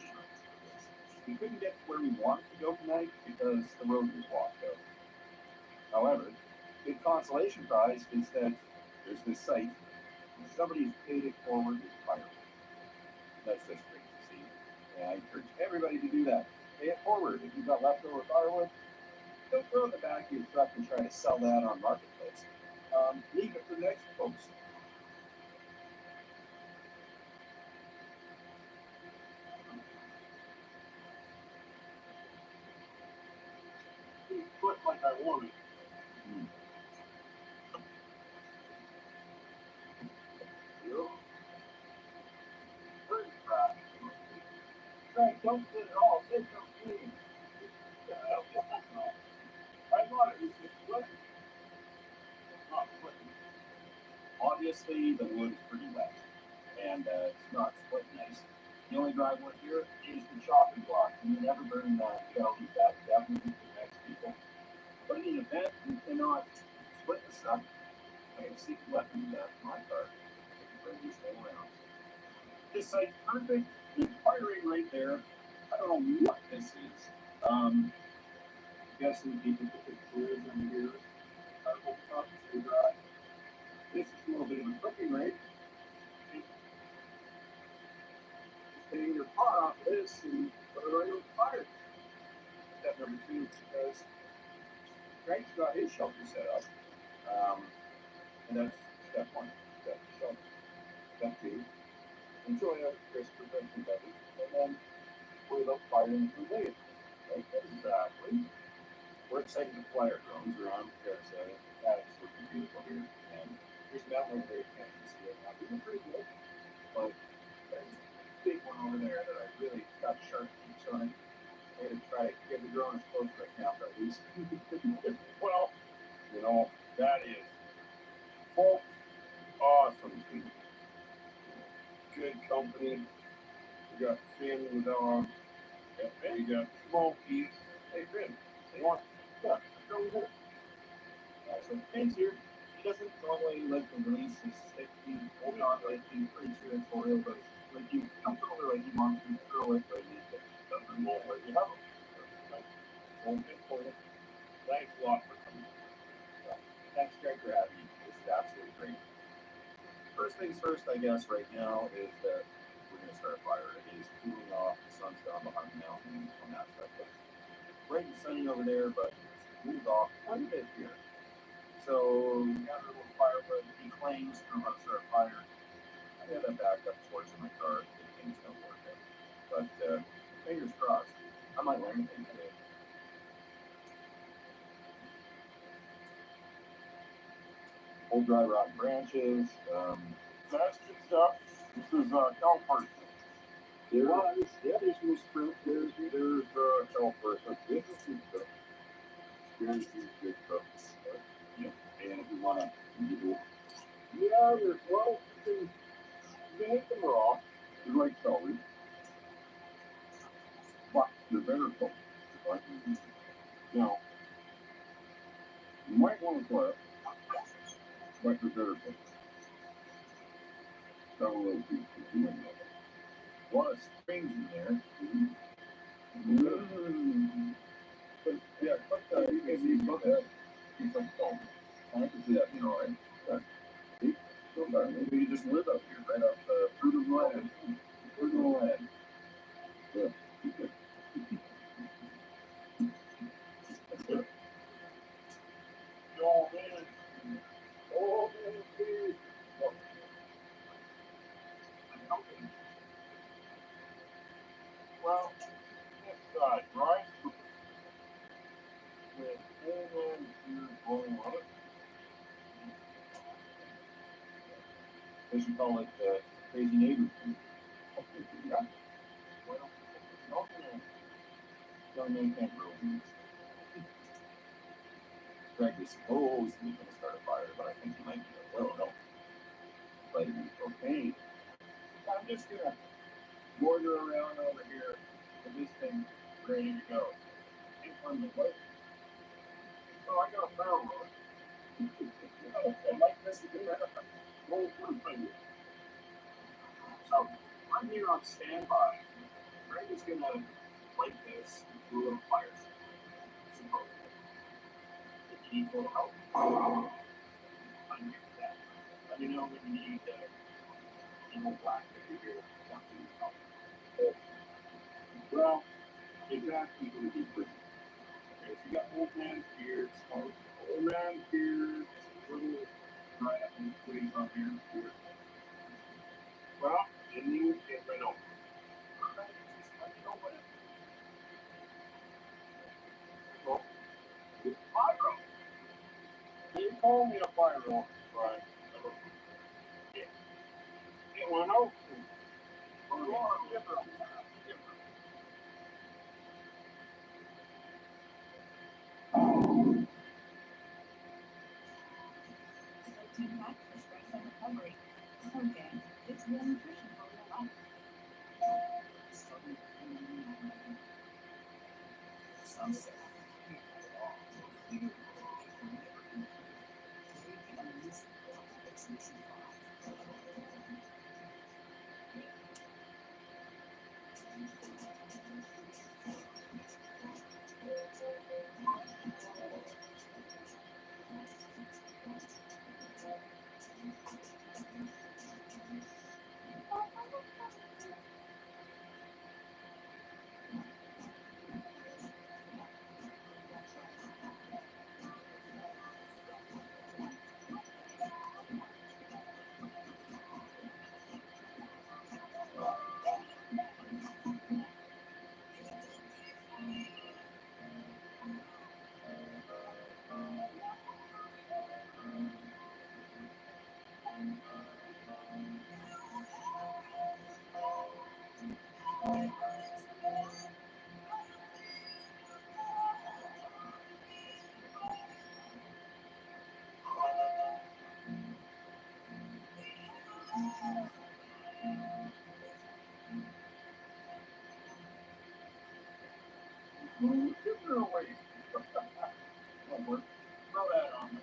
We couldn't get to where we wanted to go tonight because the road was blocked out. However, the consolation prize is that there's this site, and somebody's paid it forward with fire. That's just great to see. And I encourage everybody to do that. Pay it forward. If you've got leftover firewood, don't throw it in the back of your truck and try to sell that on Marketplace. Leave it for the next folks. Put like I wanted. Frank, don't put it all. It's okay. I thought it was just split. Not split. Obviously, the wood is pretty wet, and it's not split nice. The only dry wood here is the chopping block. You never burn that shell. That definitely protects people. But in the event you cannot split the stuff, I have a secret weapon in my car. I can bring this thing around. This site's perfect. There's firing right there. I don't know what this is. I'm guessing people put the tools in here. I hope not too dry. This is a little bit of a cooking rate. Take your pot off of this and put it right on the fire. Step number 2, because Greg's got his shelter set up. And that's step 1. Step shelter. Step 2. Enjoy a crisp perfection beverage. And then worry about firing the later. Right? Exactly. We're excited to fly our drones around because that's looking beautiful here. And there's a mountain over there you can't even see it now. It's pretty good. But there's a big one over there that I really got sharp teeth on it. I'm going to try to get the drone as close as I can, but at least. Well, you know, that is folks, awesome. Good company. We got Finn the dog. We got Smokey. Hey, Finn. You want? Yeah, go with it. So Finn's here. He doesn't normally like to release his stick. He's not like he's pretty territorial, but like he comes over like he wants to throw it, but he doesn't roll like you have him. Home good for you. Thanks a lot for coming. Thanks, Greg, for having me. This is absolutely great. First things first, I guess, right now is that we're going to start a fire. It is cooling off. The sun's down behind the mountain on that side. But bright and sunny over there, but it's cooled off quite a bit here. So we got a little firewood. He claims to know how to start a fire. I got that back up torch in my car. If things don't work out. But fingers crossed. I might learn anything today. Old dry rotten branches. That's good stuff. This is Calpert. There's no sprint. There's Calpert. This is good stuff. Experience is good stuff. Yeah. And if we want to, yeah, there's, well, you can eat them raw. You like celery. But they're better cooked. Right? Now, you might want to try it. But they're better cooked. Got a little piece of it. a lot of springs in there. But yeah, cook that. You can see cook that. It's like salt. I can see that, you know, right? Maybe you just live up here, right up the fruit of the land. Fruit of the land. Yeah. Oh man. Oh man, dude. Well, this side, right? With old man here blowing on it. They should call it crazy neighbor food. Yeah. Well, young man can't grow beans. Greg is supposedly going to start a fire, but I think he might be a little help. Vitamin cocaine. I'm just going to border around over here with this thing ready to go. In front of the light. Oh, I got a barrel on it. I like this to do that. Roll through finger. So I'm here on standby. Greg is going to light this with a little fire. Supposedly. If you need a little help, I'm here for that. Let me know when you need black baby here. Well, exactly going to be pretty. Okay, so you got old man's beard, smoke. Old man's beard, little right up in the sleeves on here. Beard. Well, then you get rid of it. Just let me know when. Well, pyro. You call me a pyro, right? Yeah. You want to know? Different. Stinkrat for stress and recovery. Okay, it's real nutrition for real life. Some say. Give her away. Throw that on me.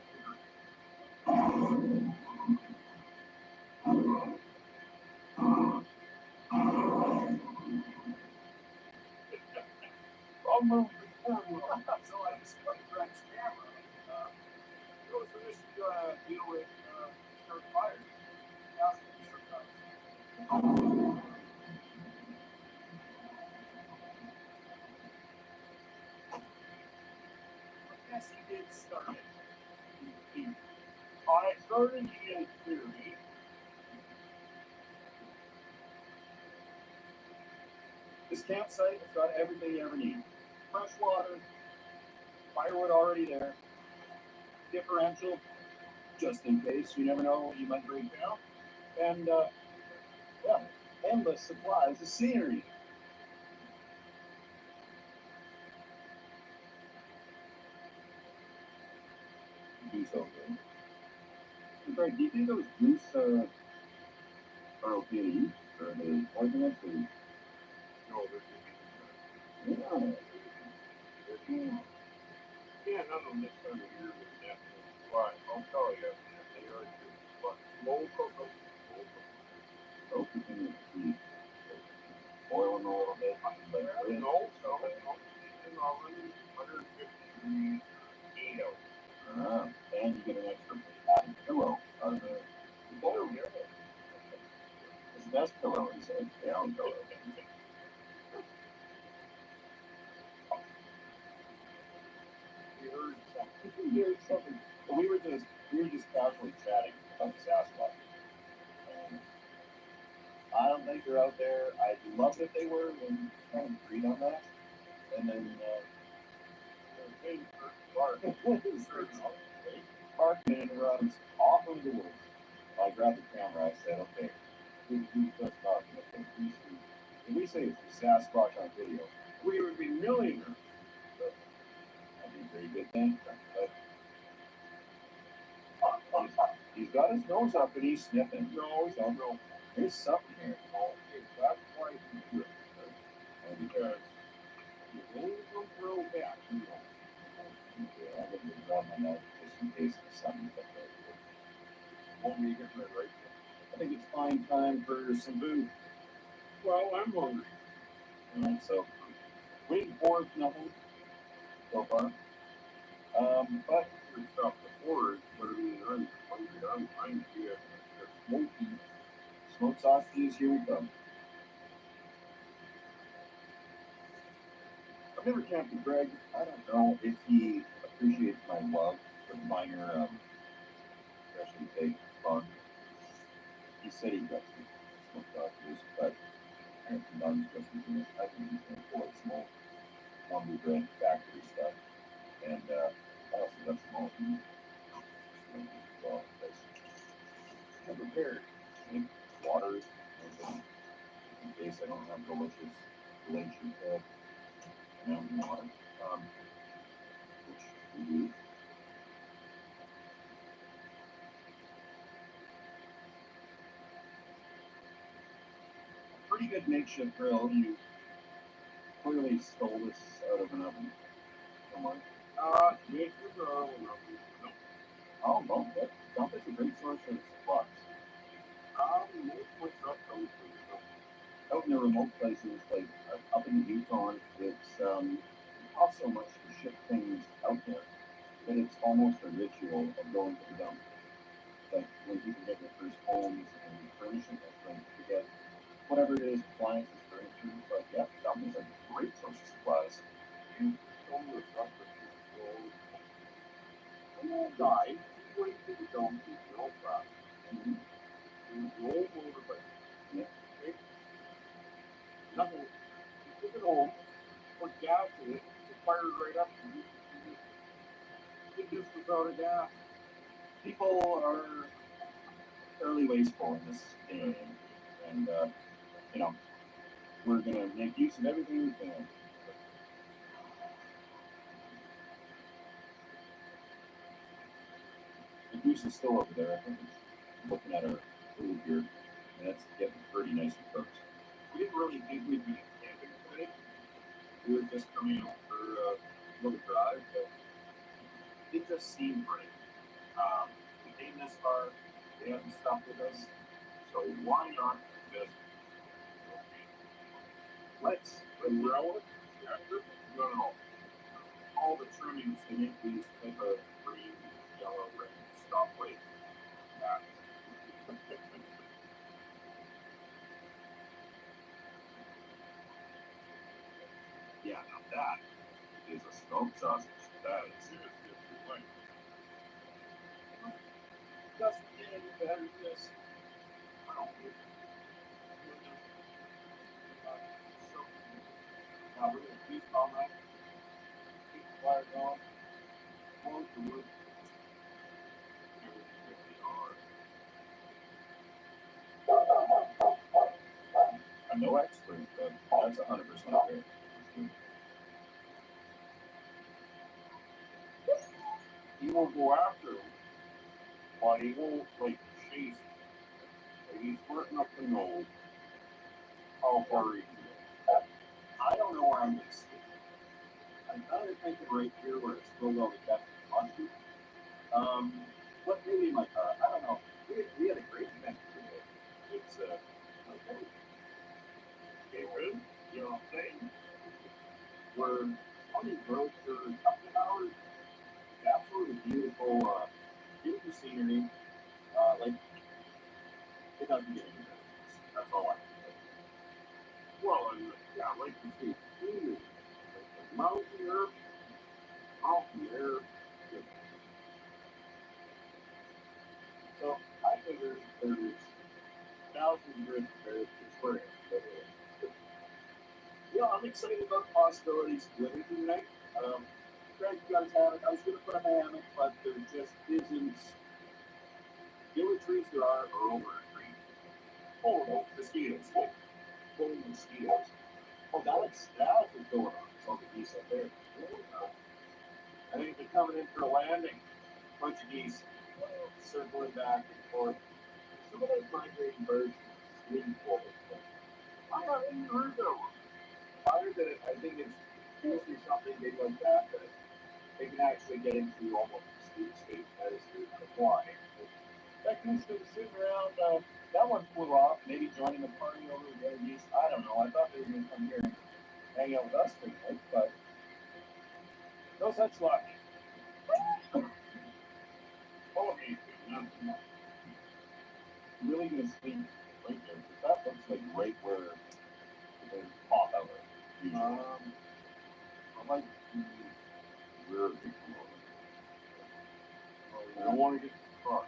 I'll move the camera. So I just put Greg's camera. So this deal with start fire. Yes, he did start it. I started in theory. This campsite has got everything you ever need. Fresh water, firewood already there, differential, just in case, you never know, you might break down. And, yeah, endless supplies of scenery. Do so good. In fact, do you think those goose are okay to eat? Or are they poisonous? No, they're good. Yeah. Yeah, none of them this time of year is definitely why. I'll tell you, they are good. But slow cook them. Slow cooking is boil them a little bit. No, in oven, 150 degrees, 8 hours. And you get an extra added pillow. best pillow, he said. Down pillow. We heard something. We were just casually chatting about the Sasquatch. I don't think they're out there. I'd love if they were, and kind of agreed on that. And then Park interrupts off of the woods. I grabbed the camera. I said, "Okay, we just talking. Okay, if we say it's the Sasquatch on video, we would be millionaires. That'd be a very good thing." He's got his nose up and he's sniffing. No. There's something here. That's why he's good. Because you only go throw back. I wouldn't grab my nose just in case there's something up there. Won't make it right. I think it's fine time for some food. Well, I'm hungry. Alright, so waiting for nothing so far. But your stuff before is going to be hungry. I'm trying to get smoky. Smoked sausages, here we go. I've never camped with Greg. I don't know if he appreciates my love for the minor, especially big fun. He said he got some smoked sausages, but I have some non-special. I think he's going to pour small Columbia bread factory stuff. And I also got some all well, I'm prepared. Water, in case I don't have delicious glacier mountain water, which we do. Pretty good makeshift grill. You clearly stole this out of an oven. Someone. Makeshift grill. Oh, no, that dump is a great source of supplies. Most of my stuff comes from out in the remote places, like up in the Yukon, it's not so much to ship things out there, but it's almost a ritual of going to the dump. Like when people get their first homes and furnishing those things, to get whatever it is, appliances, furniture, but yeah, the dump is a great source of supplies. You own the stuff that you will die, you wait to the dump, you don't cry. You roll over by yeah. Okay? Nothing. You took it home, put gas in it, it fired right up. It just was out of gas. People are fairly wasteful in this day and age, and you know, we're gonna make use of everything we can. The goose is still over there. I think it's looking at our food here, and it's getting pretty nice and cooked. We didn't really think we'd be camping today. We were just coming out for a little drive, but it just seemed right. We came this far, we haven't stopped with us, so why not just let's roll it? No. All the trimmings to make these type of green, yellow, red stuff like that. Yeah, now that is a smoked sausage. That is seriously a good one. Doesn't get any better than this. I don't think. Now we're going to keep on that. Keep the fire going. Close the wood. I'm no expert, but that's 100% fair. He won't go after him, but he won't like chase him. Like, he's smart enough to know how far he can go. I don't know where I'm going to stay. I'm kind of thinking right here where it's still all the cat watching. What maybe in my car? I don't know. We had a great event today. It's okay. Good. You know what I'm saying? We're on these roads for a couple of hours. Absolutely beautiful, beautiful scenery. Like it doesn't get any better. That's all I can say. Well, and yeah, like you see, mountain air, so I think there's thousands of good bears to swear. Yeah, I'm excited about the possibilities of living tonight. Greg, you guys have it. I was going to put a hammock, but there just isn't. The only trees there are over a tree. Oh, no, mosquitoes. Full mosquitoes. Oh, that's what's going on. It's all the geese up there. I think they're coming in for a landing. Bunch of geese circling back and forth. Some of those migrating birds scream forward. I haven't even heard of them. I heard that I think it's usually something big like that they can actually get into almost a sleep state as they're flying. That goose that was sitting around, that one flew off, maybe joining the party over the other geese. I don't know. I thought they were going to come here and hang out with us tonight, but no such luck. Oh, hey, nothing. Really going to sleep right there? Because that looks like right where the pop out of. I like where they come over. I don't want to get caught.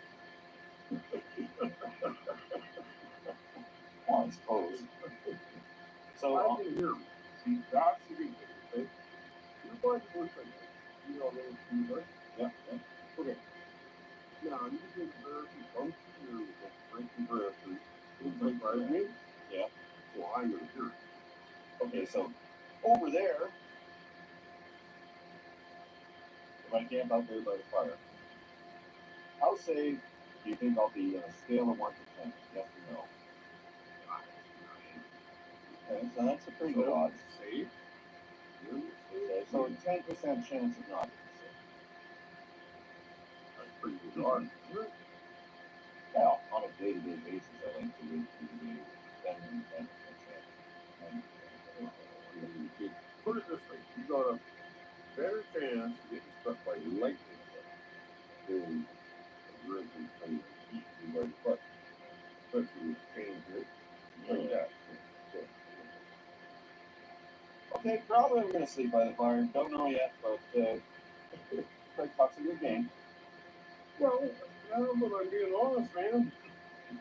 Well, I suppose. So I can hear me. See, that's the good thing. Okay? You're going to work like that. You know those things, right? Yeah. Okay. Now, you think there be funky or breaking breath or things like that? Yeah. Well, I'm going to hear it. Okay, so over there, if I camp out there by the fire, how safe do you think I'll be on a scale of 1 to 10? Yes or no? Okay, so that's a pretty good odds. Safe? Okay, so 10% chance of not being safe. That's pretty good odds. Well, on a day-to-day basis, I like to live through the day with 10% chance. Put it this way, you got a better chance of getting struck by lightning than a grizzly from the heat and by the butt. Especially with pain here. Like that. Okay, probably I'm going to sleep by the fire. Don't know yet, but Craig Puck's a good game. Well, no, but I'm being honest, man.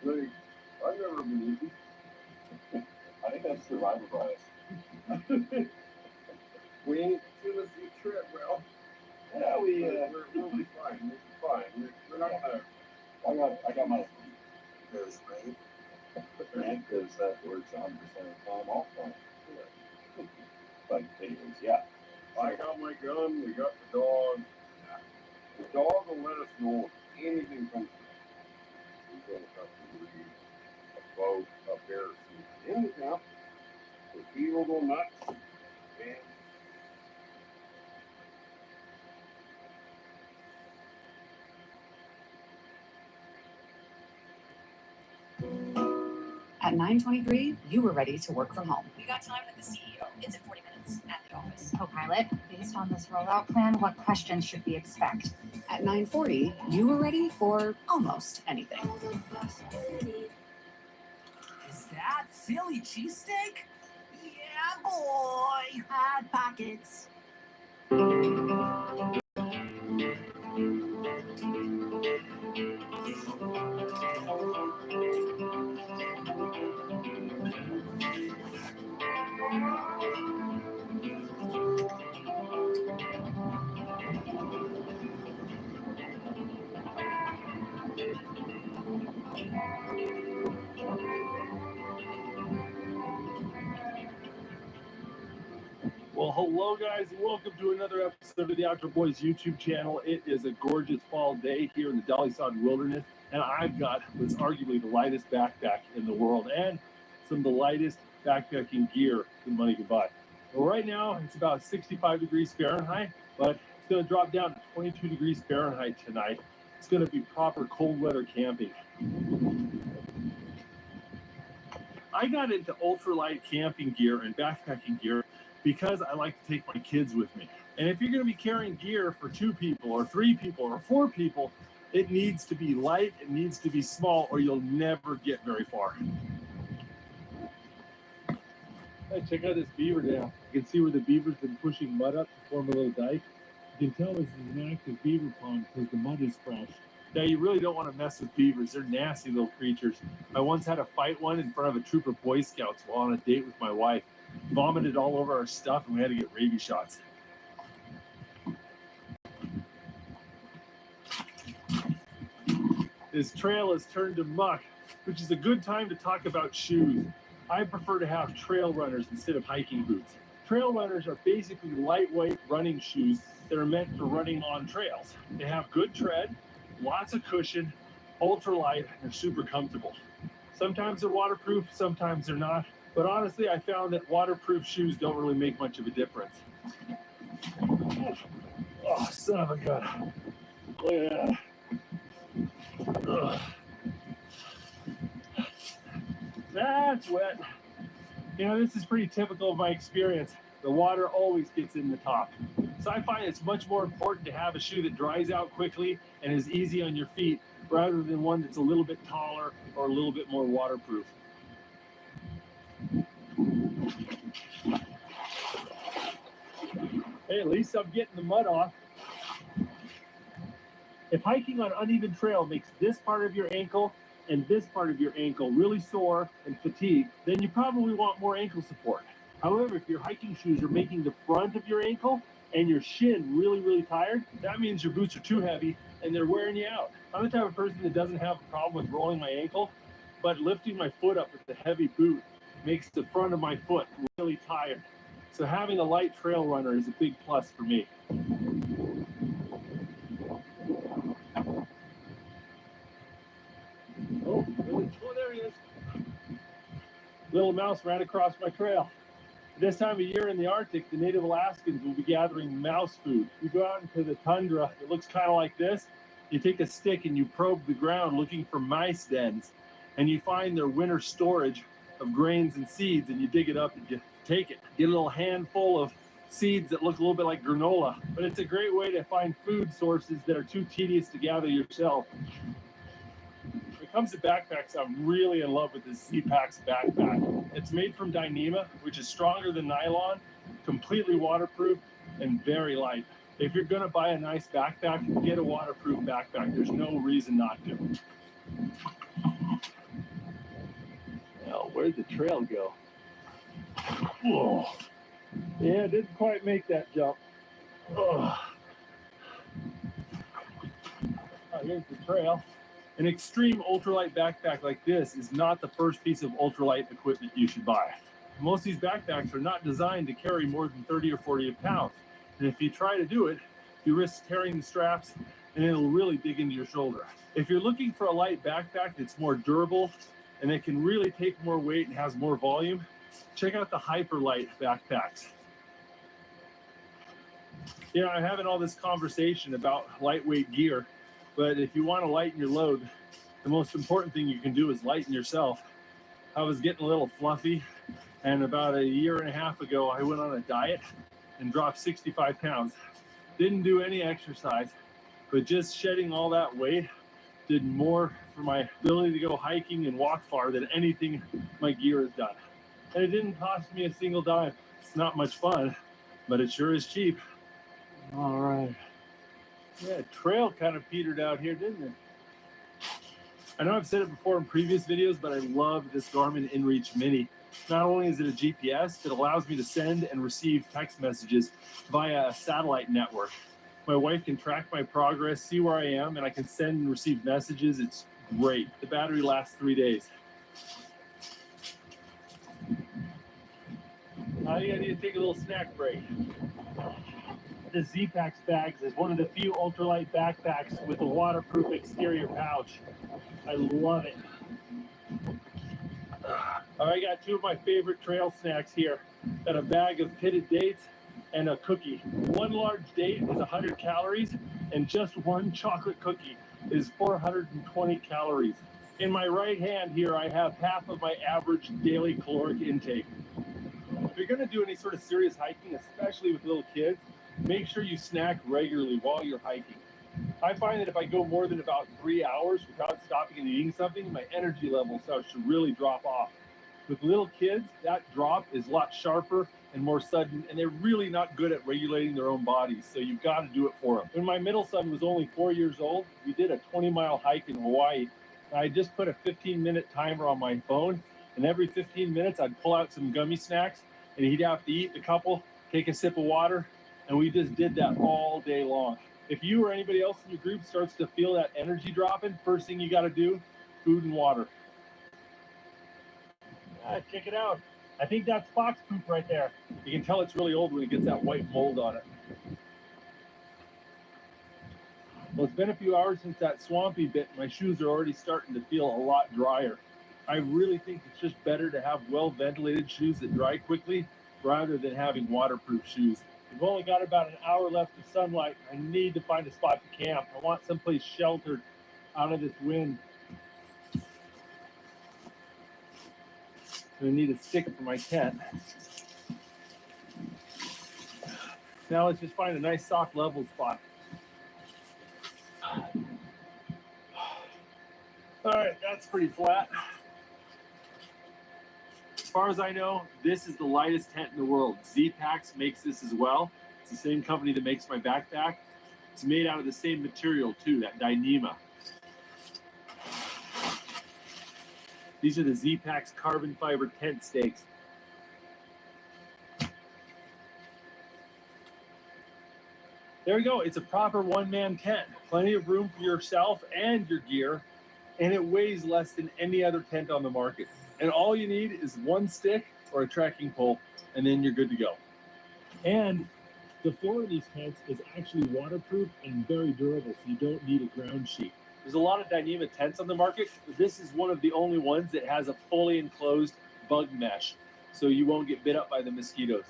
Like, I've never been easy. I think that's survivor bias. We ain't Tennessee trip, well. Yeah, we'll be fine. We'll be fine. We're not gonna. I got my because that works 100% of the time all the time. But anyways, yeah. I got my gun, we got the dog. The dog will let us know if anything comes to us. We're going to have to read a boat, a bear, anything. The he will go nuts. And At 9:23, you were ready to work from home. We got time with the CEO. It's in 40 minutes at the office. Co-pilot, based on this rollout plan, what questions should we expect? At 9:40, you were ready for almost anything. Is that Philly cheesesteak? Yeah, boy. Hot pockets. Well, hello, guys, and welcome to another episode of the Outdoor Boys YouTube channel. It is a gorgeous fall day here in the Dolly Sod Wilderness, and I've got what's arguably the lightest backpack in the world and some of the lightest backpacking gear that money can buy. Well, right now, it's about 65 degrees Fahrenheit, but it's going to drop down to 22 degrees Fahrenheit tonight. It's going to be proper cold weather camping. I got into ultralight camping gear and backpacking gear because I like to take my kids with me. And if you're going to be carrying gear for 2 people or 3 people or 4 people, it needs to be light, it needs to be small, or you'll never get very far. Hey, check out this beaver dam. You can see where the beaver's been pushing mud up to form a little dike. You can tell this is an active beaver pond because the mud is fresh. Now, you really don't want to mess with beavers. They're nasty little creatures. I once had to fight one in front of a troop of Boy Scouts while on a date with my wife. Vomited all over our stuff and we had to get rabies shots. This trail has turned to muck, which is a good time to talk about shoes. I prefer to have trail runners instead of hiking boots. Trail runners are basically lightweight running shoes that are meant for running on trails. They have good tread, lots of cushion, ultralight, and they're super comfortable. Sometimes they're waterproof, sometimes they're not. But honestly, I found that waterproof shoes don't really make much of a difference. Oh, son of a gun. Look at that. Ugh. That's wet. You know, this is pretty typical of my experience. The water always gets in the top. So I find it's much more important to have a shoe that dries out quickly and is easy on your feet rather than one that's a little bit taller or a little bit more waterproof. Hey, at least I'm getting the mud off. If hiking on uneven trail makes this part of your ankle and this part of your ankle really sore and fatigued, then you probably want more ankle support. However, if your hiking shoes are making the front of your ankle and your shin really tired, that means your boots are too heavy and they're wearing you out. I'm the type of person that doesn't have a problem with rolling my ankle, but lifting my foot up with the heavy boot makes the front of my foot really tired. So having a light trail runner is a big plus for me. Oh, there he is. Little mouse ran across my trail. This time of year in the Arctic, the native Alaskans will be gathering mouse food. You go out into the tundra, it looks kind of like this. You take a stick and you probe the ground looking for mice dens, and you find their winter storage of grains and seeds, and you dig it up and you take it. Get a little handful of seeds that look a little bit like granola, but it's a great way to find food sources that are too tedious to gather yourself. When it comes to backpacks, I'm really in love with this Z-Packs backpack. It's made from Dyneema, which is stronger than nylon, completely waterproof, and very light. If you're gonna buy a nice backpack, get a waterproof backpack. There's no reason not to. Now, where'd the trail go? Whoa. Yeah, didn't quite make that jump. Oh, here's the trail. An extreme ultralight backpack like this is not the first piece of ultralight equipment you should buy. Most of these backpacks are not designed to carry more than 30 or 40 pounds. And if you try to do it, you risk tearing the straps and it'll really dig into your shoulder. If you're looking for a light backpack that's more durable and that can really take more weight and has more volume, check out the Hyperlight backpacks. You know, I'm having all this conversation about lightweight gear, but if you want to lighten your load, the most important thing you can do is lighten yourself. I was getting a little fluffy, and about a year and a half ago, I went on a diet and dropped 65 pounds. Didn't do any exercise, but just shedding all that weight did more for my ability to go hiking and walk far than anything my gear has done. And it didn't cost me a single dime. It's not much fun, but it sure is cheap. All right. Yeah, trail kind of petered out here, didn't it? I know I've said it before in previous videos, but I love this Garmin InReach Mini. Not only is it a GPS, it allows me to send and receive text messages via a satellite network. My wife can track my progress, see where I am, and I can send and receive messages. It's great. The battery lasts 3 days. Now you need to take a little snack break. The Z-Packs bags is one of the few ultralight backpacks with a waterproof exterior pouch. I love it. I got two of my favorite trail snacks here. Got a bag of pitted dates and a cookie. One large date is 100 calories, and just one chocolate cookie is 420 calories. In my right hand here, I have half of my average daily caloric intake. If you're gonna do any sort of serious hiking, especially with little kids, make sure you snack regularly while you're hiking. I find that if I go more than about 3 hours without stopping and eating something, my energy level starts to really drop off. With little kids, that drop is a lot sharper and more sudden, and they're really not good at regulating their own bodies, so you've got to do it for them. When my middle son was only 4 years old, we did a 20-mile hike in Hawaii. I just put a 15-minute timer on my phone, and every 15 minutes I'd pull out some gummy snacks, and he'd have to eat a couple, take a sip of water, and we just did that all day long. If you or anybody else in your group starts to feel that energy dropping, first thing you got to do, food and water. Check it out. I think that's fox poop right there. You can tell it's really old when it gets that white mold on it. Well, it's been a few hours since that swampy bit. My shoes are already starting to feel a lot drier. I really think it's just better to have well-ventilated shoes that dry quickly rather than having waterproof shoes. We've only got about an hour left of sunlight. I need to find a spot to camp. I want someplace sheltered out of this wind. I need a stick for my tent. Now let's just find a nice soft level spot. All right, that's pretty flat. As far as I know, this is the lightest tent in the world. Z-Packs makes this as well. It's the same company that makes my backpack. It's made out of the same material too, that Dyneema. These are the Z-Packs carbon fiber tent stakes. There we go. It's a proper one-man tent. Plenty of room for yourself and your gear, and it weighs less than any other tent on the market. And all you need is one stick or a trekking pole, and then you're good to go. And the floor of these tents is actually waterproof and very durable, so you don't need a ground sheet. There's a lot of Dyneema tents on the market, but this is one of the only ones that has a fully enclosed bug mesh, so you won't get bit up by the mosquitoes.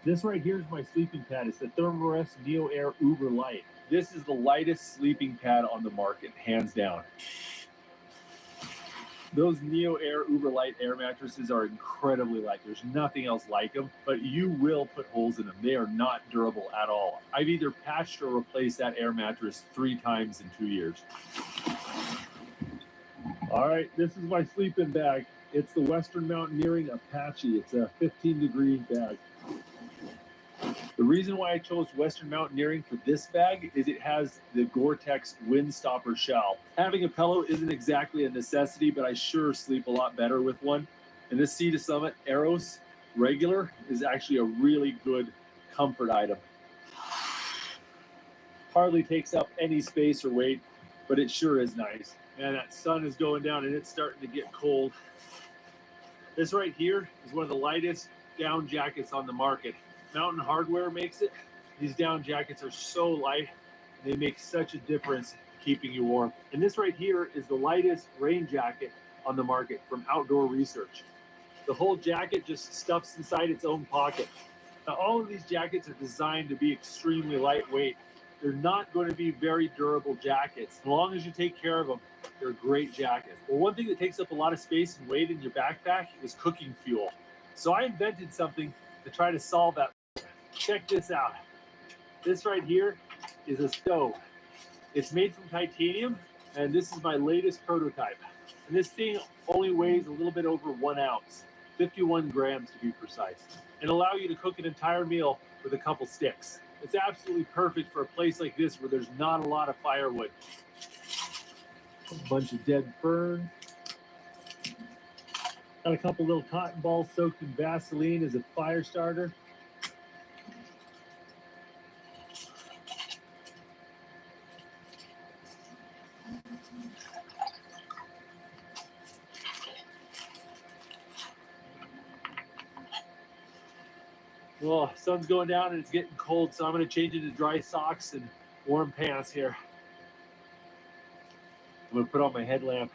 This right here is my sleeping pad. It's the Thermarest Neo Air Uber Light. This is the lightest sleeping pad on the market, hands down. Those Neo Air Uber Light air mattresses are incredibly light. There's nothing else like them, but you will put holes in them. They are not durable at all. I've either patched or replaced that air mattress 3 times in 2 years. All right, this is my sleeping bag. It's the Western Mountaineering Apache. It's a 15-degree bag. The reason why I chose Western Mountaineering for this bag is it has the Gore-Tex Windstopper shell. Having a pillow isn't exactly a necessity, but I sure sleep a lot better with one. And this Sea to Summit Eros regular is actually a really good comfort item. Hardly takes up any space or weight, but it sure is nice. Man, that sun is going down and it's starting to get cold. This right here is one of the lightest down jackets on the market. Mountain Hardwear makes it. These down jackets are so light, they make such a difference keeping you warm. And this right here is the lightest rain jacket on the market from Outdoor Research. The whole jacket just stuffs inside its own pocket. Now, all of these jackets are designed to be extremely lightweight. They're not going to be very durable jackets. As long as you take care of them, they're great jackets. Well, one thing that takes up a lot of space and weight in your backpack is cooking fuel. So I invented something to try to solve that. Check this out. This right here is a stove. It's made from titanium, and this is my latest prototype. And this thing only weighs a little bit over 1 ounce, 51 grams to be precise, and allow you to cook an entire meal with a couple sticks. It's absolutely perfect for a place like this where there's not a lot of firewood. A bunch of dead ferns. Got a couple little cotton balls soaked in Vaseline as a fire starter. Well, sun's going down and it's getting cold, so I'm going to change into dry socks and warm pants here. I'm going to put on my headlamp.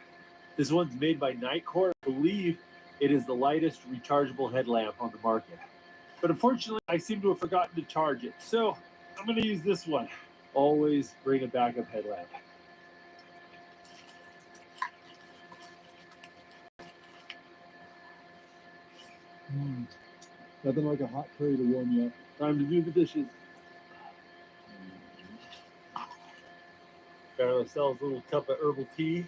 This one's made by Nightcore. I believe it is the lightest rechargeable headlamp on the market. But unfortunately, I seem to have forgotten to charge it. So I'm going to use this one. Always bring a backup headlamp. Nothing like a hot curry to warm you up. Time to do the dishes. Got ourselves a little cup of herbal tea.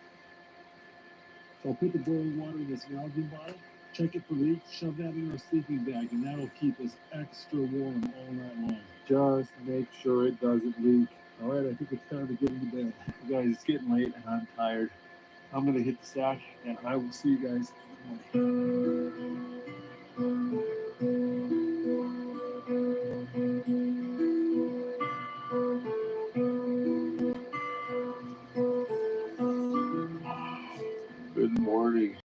So I'll put the boiling water in this Nalgene bottle, check it for leaks, shove that in our sleeping bag, and that'll keep us extra warm all night long. Just make sure it doesn't leak. All right, I think it's time to get into bed. You guys, it's getting late and I'm tired. I'm gonna hit the sack and I will see you guys tomorrow. Good morning.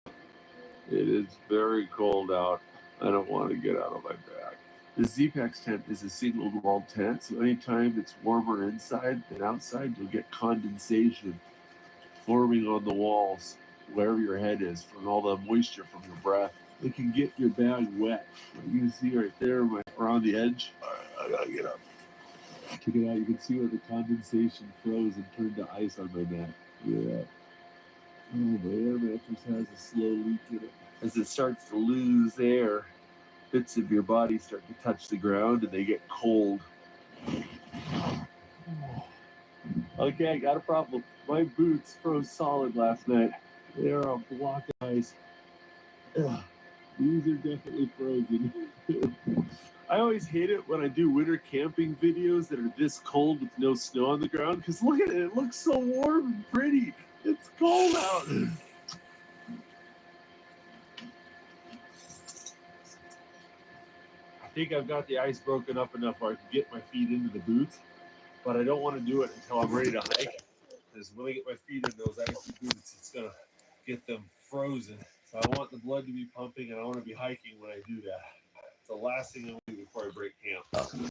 It is very cold out. I don't want to get out of my bag. The Z-Pax tent is a single wall tent, so anytime it's warmer inside than outside, you'll get condensation forming on the walls wherever your head is from all the moisture from your breath. It can get your bag wet. You can see right there around the edge. I gotta get up. Check it out. You can see where the condensation froze and turned to ice on my neck. Yeah. Oh, my air mattress has a slow leak in it. As it starts to lose air, bits of your body start to touch the ground and they get cold. Okay, I got a problem. My boots froze solid last night. They are a block of ice. Ugh, these are definitely frozen. I always hate it when I do winter camping videos that are this cold with no snow on the ground, because look at it, it looks so warm and pretty. It's cold out. I think I've got the ice broken up enough where I can get my feet into the boots, but I don't want to do it until I'm ready to hike, because when I get my feet in those icy boots, it's going to get them frozen. So I want the blood to be pumping, and I want to be hiking when I do that. It's the last thing I want to do before I break camp.